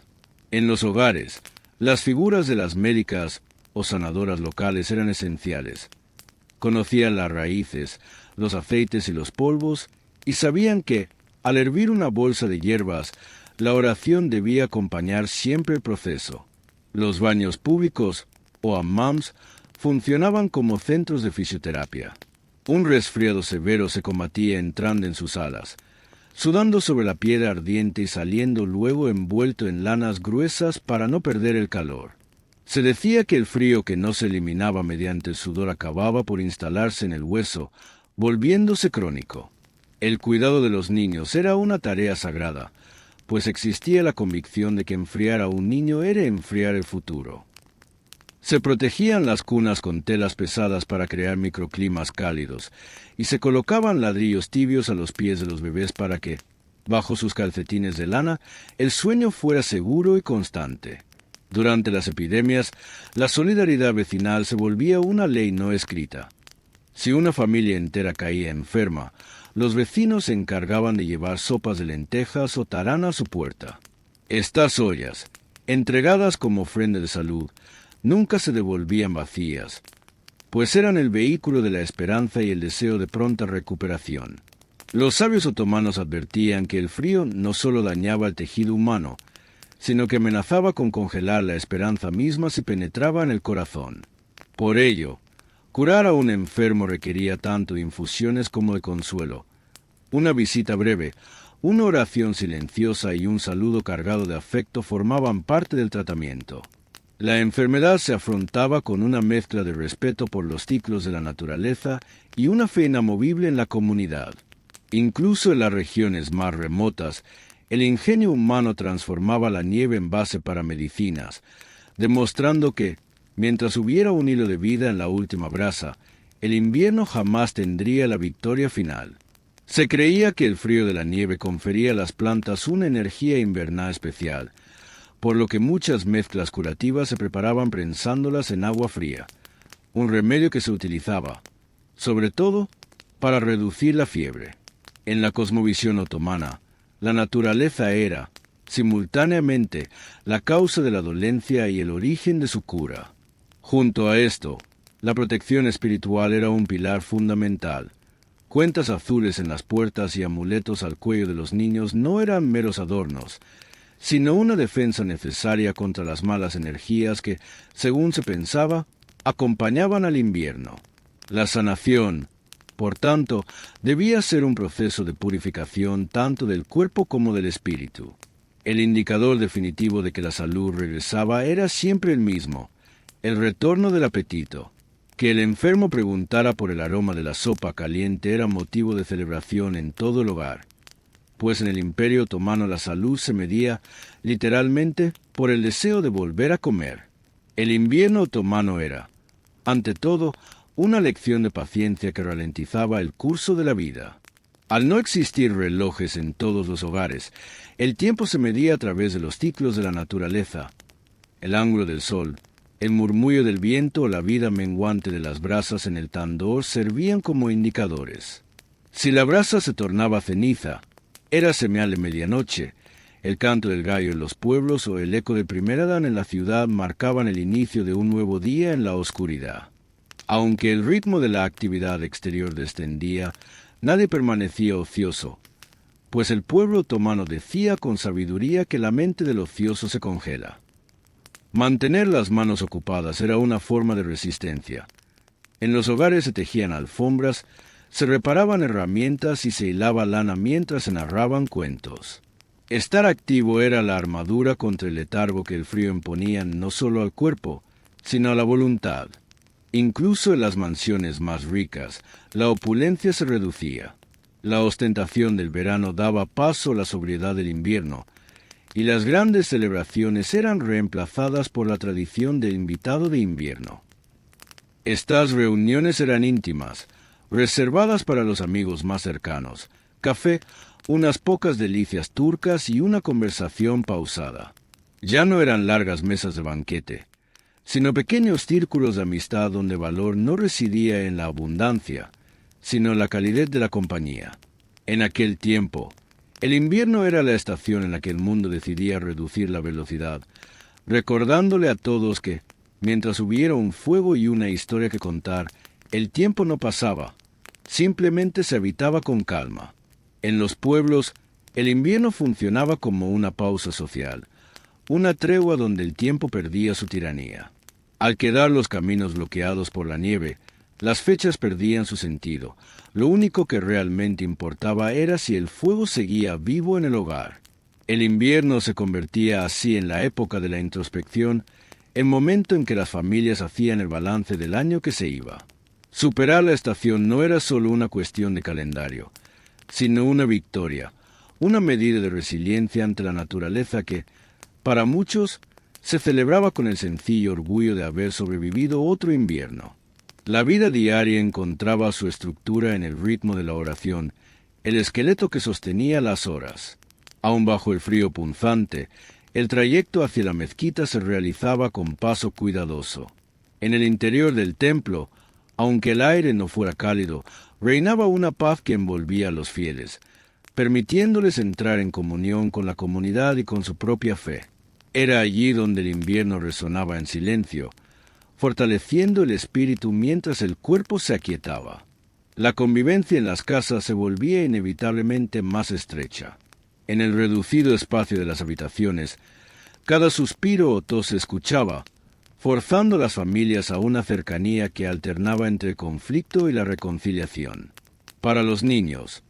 En los hogares, las figuras de las médicas o sanadoras locales eran esenciales. Conocían las raíces, los aceites y los polvos, y sabían que, al hervir una bolsa de hierbas, la oración debía acompañar siempre el proceso. Los baños públicos, o hammams, funcionaban como centros de fisioterapia. Un resfriado severo se combatía entrando en sus salas, sudando sobre la piedra ardiente y saliendo luego envuelto en lanas gruesas para no perder el calor. Se decía que el frío que no se eliminaba mediante el sudor acababa por instalarse en el hueso, volviéndose crónico. El cuidado de los niños era una tarea sagrada, pues existía la convicción de que enfriar a un niño era enfriar el futuro. Se protegían las cunas con telas pesadas para crear microclimas cálidos, y se colocaban ladrillos tibios a los pies de los bebés para que, bajo sus calcetines de lana, el sueño fuera seguro y constante. Durante las epidemias, la solidaridad vecinal se volvía una ley no escrita. Si una familia entera caía enferma, los vecinos se encargaban de llevar sopas de lentejas o tarana a su puerta. Estas ollas, entregadas como ofrenda de salud, nunca se devolvían vacías, pues eran el vehículo de la esperanza y el deseo de pronta recuperación. Los sabios otomanos advertían que el frío no solo dañaba el tejido humano, sino que amenazaba con congelar la esperanza misma si penetraba en el corazón. Por ello, curar a un enfermo requería tanto de infusiones como de consuelo. Una visita breve, una oración silenciosa y un saludo cargado de afecto formaban parte del tratamiento. La enfermedad se afrontaba con una mezcla de respeto por los ciclos de la naturaleza y una fe inamovible en la comunidad. Incluso en las regiones más remotas, el ingenio humano transformaba la nieve en base para medicinas, demostrando que, mientras hubiera un hilo de vida en la última brasa, el invierno jamás tendría la victoria final. Se creía que el frío de la nieve confería a las plantas una energía invernal especial, por lo que muchas mezclas curativas se preparaban prensándolas en agua fría, un remedio que se utilizaba, sobre todo, para reducir la fiebre. En la cosmovisión otomana, la naturaleza era, simultáneamente, la causa de la dolencia y el origen de su cura. Junto a esto, la protección espiritual era un pilar fundamental. Cuentas azules en las puertas y amuletos al cuello de los niños no eran meros adornos, sino una defensa necesaria contra las malas energías que, según se pensaba, acompañaban al invierno. La sanación, por tanto, debía ser un proceso de purificación tanto del cuerpo como del espíritu. El indicador definitivo de que la salud regresaba era siempre el mismo, el retorno del apetito. Que el enfermo preguntara por el aroma de la sopa caliente era motivo de celebración en todo el hogar, pues en el Imperio Otomano la salud se medía, literalmente, por el deseo de volver a comer. El invierno otomano era, ante todo, una lección de paciencia que ralentizaba el curso de la vida. Al no existir relojes en todos los hogares, el tiempo se medía a través de los ciclos de la naturaleza. El ángulo del sol, el murmullo del viento o la vida menguante de las brasas en el tandor servían como indicadores. Si la brasa se tornaba ceniza, era señal de medianoche. El canto del gallo en los pueblos o el eco del primer Adán en la ciudad marcaban el inicio de un nuevo día en la oscuridad. Aunque el ritmo de la actividad exterior descendía, nadie permanecía ocioso, pues el pueblo otomano decía con sabiduría que la mente del ocioso se congela. Mantener las manos ocupadas era una forma de resistencia. En los hogares se tejían alfombras, se reparaban herramientas y se hilaba lana mientras se narraban cuentos. Estar activo era la armadura contra el letargo que el frío imponía no solo al cuerpo, sino a la voluntad. Incluso en las mansiones más ricas, la opulencia se reducía. La ostentación del verano daba paso a la sobriedad del invierno, y las grandes celebraciones eran reemplazadas por la tradición del invitado de invierno. Estas reuniones eran íntimas, reservadas para los amigos más cercanos, café, unas pocas delicias turcas y una conversación pausada. Ya no eran largas mesas de banquete, sino pequeños círculos de amistad donde valor no residía en la abundancia, sino en la calidez de la compañía. En aquel tiempo, el invierno era la estación en la que el mundo decidía reducir la velocidad, recordándole a todos que, mientras hubiera un fuego y una historia que contar, el tiempo no pasaba, simplemente se habitaba con calma. En los pueblos, el invierno funcionaba como una pausa social, una tregua donde el tiempo perdía su tiranía. Al quedar los caminos bloqueados por la nieve, las fechas perdían su sentido. Lo único que realmente importaba era si el fuego seguía vivo en el hogar. El invierno se convertía así en la época de la introspección, el momento en que las familias hacían el balance del año que se iba. Superar la estación no era solo una cuestión de calendario, sino una victoria, una medida de resiliencia ante la naturaleza que, para muchos, se celebraba con el sencillo orgullo de haber sobrevivido otro invierno. La vida diaria encontraba su estructura en el ritmo de la oración, el esqueleto que sostenía las horas. Aun bajo el frío punzante, el trayecto hacia la mezquita se realizaba con paso cuidadoso. En el interior del templo, aunque el aire no fuera cálido, reinaba una paz que envolvía a los fieles, permitiéndoles entrar en comunión con la comunidad y con su propia fe. Era allí donde el invierno resonaba en silencio, fortaleciendo el espíritu mientras el cuerpo se aquietaba. La convivencia en las casas se volvía inevitablemente más estrecha. En el reducido espacio de las habitaciones, cada suspiro o tos se escuchaba, forzando a las familias a una cercanía que alternaba entre el conflicto y la reconciliación. Para los niños,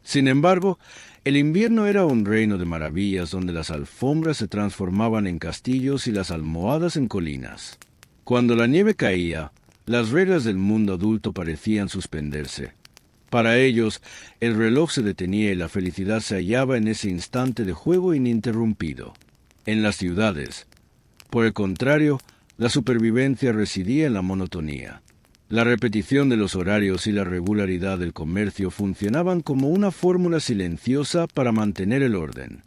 sin embargo, el invierno era un reino de maravillas donde las alfombras se transformaban en castillos y las almohadas en colinas. Cuando la nieve caía, las reglas del mundo adulto parecían suspenderse. Para ellos, el reloj se detenía y la felicidad se hallaba en ese instante de juego ininterrumpido. En las ciudades, por el contrario, la supervivencia residía en la monotonía. La repetición de los horarios y la regularidad del comercio funcionaban como una fórmula silenciosa para mantener el orden.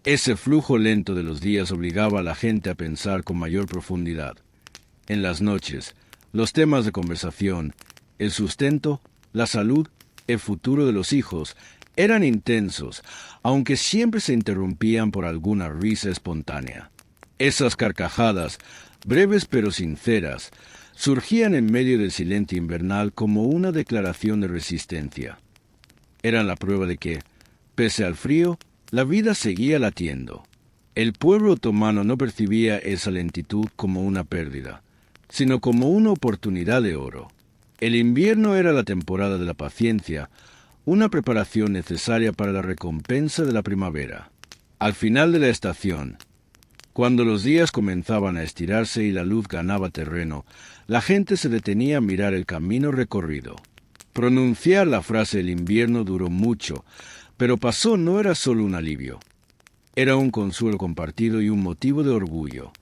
Ese flujo lento de los días obligaba a la gente a pensar con mayor profundidad. En las noches, los temas de conversación, el sustento, la salud, el futuro de los hijos, eran intensos, aunque siempre se interrumpían por alguna risa espontánea. Esas carcajadas, breves pero sinceras, surgían en medio del silencio invernal como una declaración de resistencia. Eran la prueba de que, pese al frío, la vida seguía latiendo. El pueblo otomano no percibía esa lentitud como una pérdida, sino como una oportunidad de oro. El invierno era la temporada de la paciencia, una preparación necesaria para la recompensa de la primavera. Al final de la estación, cuando los días comenzaban a estirarse y la luz ganaba terreno, la gente se detenía a mirar el camino recorrido. Pronunciar la frase «el invierno» duró mucho, pero pasó no era solo un alivio. Era un consuelo compartido y un motivo de orgullo.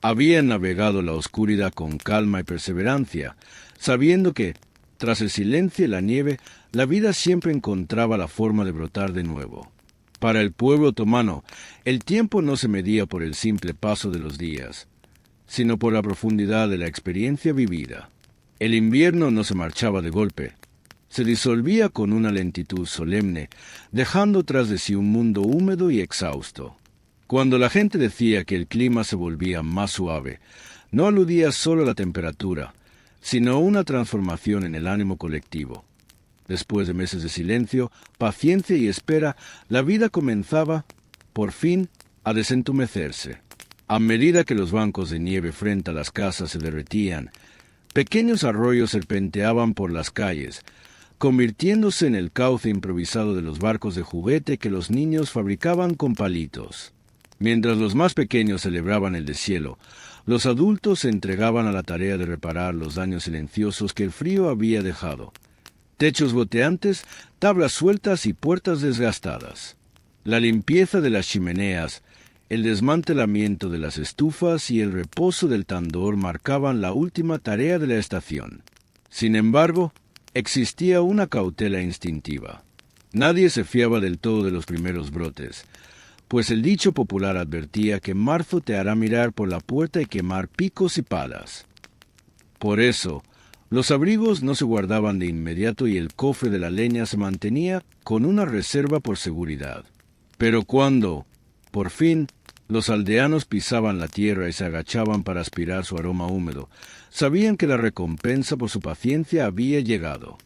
Habían navegado la oscuridad con calma y perseverancia, sabiendo que, tras el silencio y la nieve, la vida siempre encontraba la forma de brotar de nuevo. Para el pueblo otomano, el tiempo no se medía por el simple paso de los días, sino por la profundidad de la experiencia vivida. El invierno no se marchaba de golpe, se disolvía con una lentitud solemne, dejando tras de sí un mundo húmedo y exhausto. Cuando la gente decía que el clima se volvía más suave, no aludía solo a la temperatura, sino a una transformación en el ánimo colectivo. Después de meses de silencio, paciencia y espera, la vida comenzaba, por fin, a desentumecerse. A medida que los bancos de nieve frente a las casas se derretían, pequeños arroyos serpenteaban por las calles, convirtiéndose en el cauce improvisado de los barcos de juguete que los niños fabricaban con palitos. Mientras los más pequeños celebraban el deshielo, los adultos se entregaban a la tarea de reparar los daños silenciosos que el frío había dejado. Techos goteantes, tablas sueltas y puertas desgastadas. La limpieza de las chimeneas, el desmantelamiento de las estufas y el reposo del tandor marcaban la última tarea de la estación. Sin embargo, existía una cautela instintiva. Nadie se fiaba del todo de los primeros brotes, pues el dicho popular advertía que marzo te hará mirar por la puerta y quemar picos y palas. Por eso, los abrigos no se guardaban de inmediato y el cofre de la leña se mantenía con una reserva por seguridad. Pero cuando, por fin, los aldeanos pisaban la tierra y se agachaban para aspirar su aroma húmedo, sabían que la recompensa por su paciencia había llegado.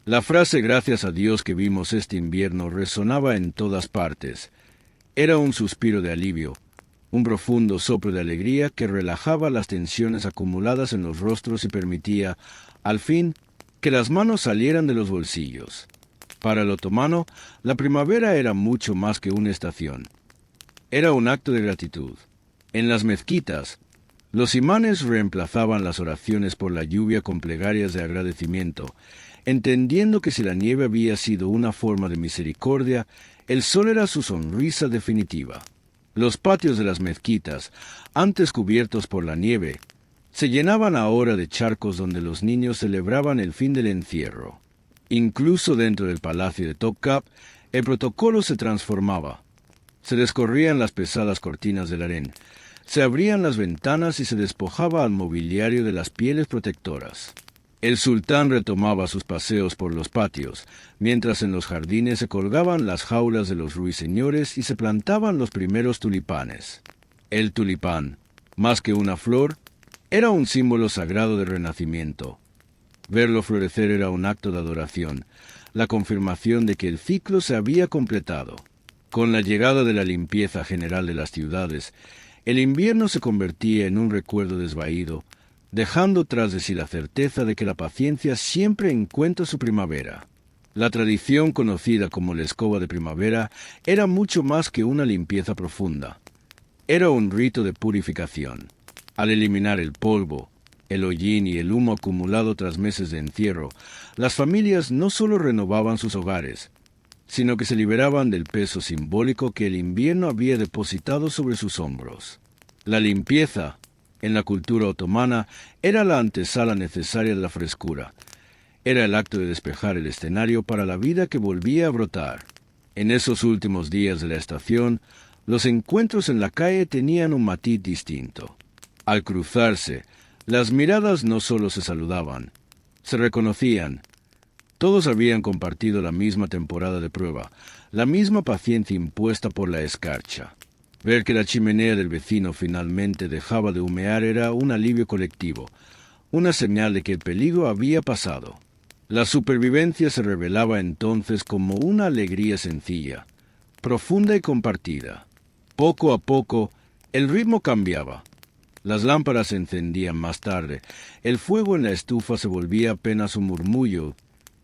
La frase «gracias a Dios que vimos este invierno» resonaba en todas partes. Era un suspiro de alivio, un profundo soplo de alegría que relajaba las tensiones acumuladas en los rostros y permitía, al fin, que las manos salieran de los bolsillos. Para el otomano, la primavera era mucho más que una estación. Era un acto de gratitud. En las mezquitas, los imanes reemplazaban las oraciones por la lluvia con plegarias de agradecimiento, entendiendo que si la nieve había sido una forma de misericordia, el sol era su sonrisa definitiva. Los patios de las mezquitas, antes cubiertos por la nieve, se llenaban ahora de charcos donde los niños celebraban el fin del encierro. Incluso dentro del palacio de Topkap, el protocolo se transformaba. Se descorrían las pesadas cortinas del harén, se abrían las ventanas y se despojaba al mobiliario de las pieles protectoras. El sultán retomaba sus paseos por los patios, mientras en los jardines se colgaban las jaulas de los ruiseñores y se plantaban los primeros tulipanes. El tulipán, más que una flor, era un símbolo sagrado de renacimiento. Verlo florecer era un acto de adoración, la confirmación de que el ciclo se había completado. Con la llegada de la limpieza general de las ciudades, el invierno se convertía en un recuerdo desvaído, dejando tras de sí la certeza de que la paciencia siempre encuentra su primavera. La tradición conocida como la escoba de primavera era mucho más que una limpieza profunda. Era un rito de purificación. Al eliminar el polvo, el hollín y el humo acumulado tras meses de encierro, las familias no solo renovaban sus hogares, sino que se liberaban del peso simbólico que el invierno había depositado sobre sus hombros. La limpieza, en la cultura otomana, era la antesala necesaria de la frescura. Era el acto de despejar el escenario para la vida que volvía a brotar. En esos últimos días de la estación, Los encuentros en la calle tenían un matiz distinto. Al cruzarse, las miradas no solo se saludaban, se reconocían. Todos habían compartido la misma temporada de prueba, la misma paciencia impuesta por la escarcha. Ver que la chimenea del vecino finalmente dejaba de humear era un alivio colectivo, una señal de que el peligro había pasado. La supervivencia se revelaba entonces como una alegría sencilla, profunda y compartida. Poco a poco, el ritmo cambiaba. Las lámparas se encendían más tarde, el fuego en la estufa se volvía apenas un murmullo.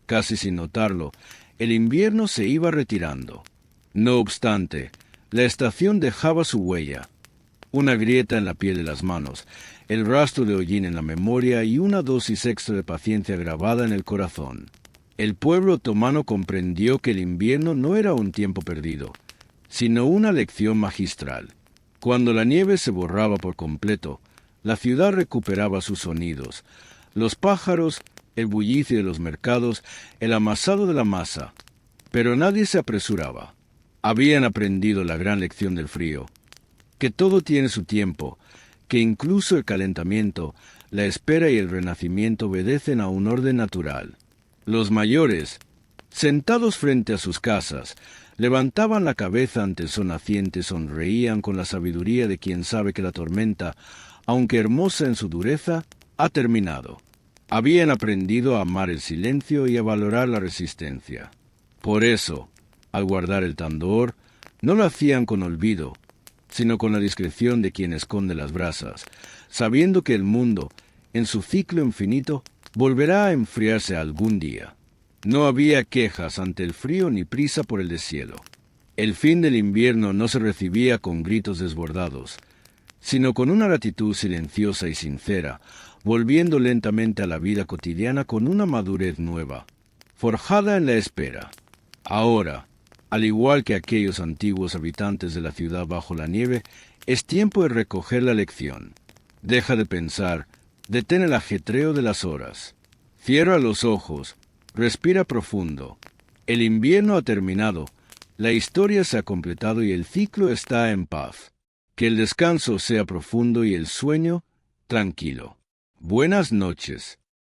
Casi sin notarlo, el invierno se iba retirando. No obstante, la estación dejaba su huella. Una grieta en la piel de las manos, el rastro de hollín en la memoria y una dosis extra de paciencia grabada en el corazón. El pueblo otomano comprendió que el invierno no era un tiempo perdido, sino una lección magistral. Cuando la nieve se borraba por completo, la ciudad recuperaba sus sonidos. Los pájaros, el bullicio de los mercados, el amasado de la masa. Pero nadie se apresuraba. Habían aprendido la gran lección del frío, que todo tiene su tiempo, que incluso el calentamiento, la espera y el renacimiento obedecen a un orden natural. Los mayores, sentados frente a sus casas, levantaban la cabeza ante el sol naciente y sonreían con la sabiduría de quien sabe que la tormenta, aunque hermosa en su dureza, ha terminado. Habían aprendido a amar el silencio y a valorar la resistencia. Por eso, al guardar el tandor, no lo hacían con olvido, sino con la discreción de quien esconde las brasas, sabiendo que el mundo, en su ciclo infinito, volverá a enfriarse algún día. No había quejas ante el frío ni prisa por el deshielo. El fin del invierno no se recibía con gritos desbordados, sino con una gratitud silenciosa y sincera, volviendo lentamente a la vida cotidiana con una madurez nueva, forjada en la espera. Ahora, al igual que aquellos antiguos habitantes de la ciudad bajo la nieve, es tiempo de recoger la lección. Deja de pensar, detén el ajetreo de las horas. Cierra los ojos, respira profundo. El invierno ha terminado, la historia se ha completado y el ciclo está en paz. Que el descanso sea profundo y el sueño tranquilo. Buenas noches.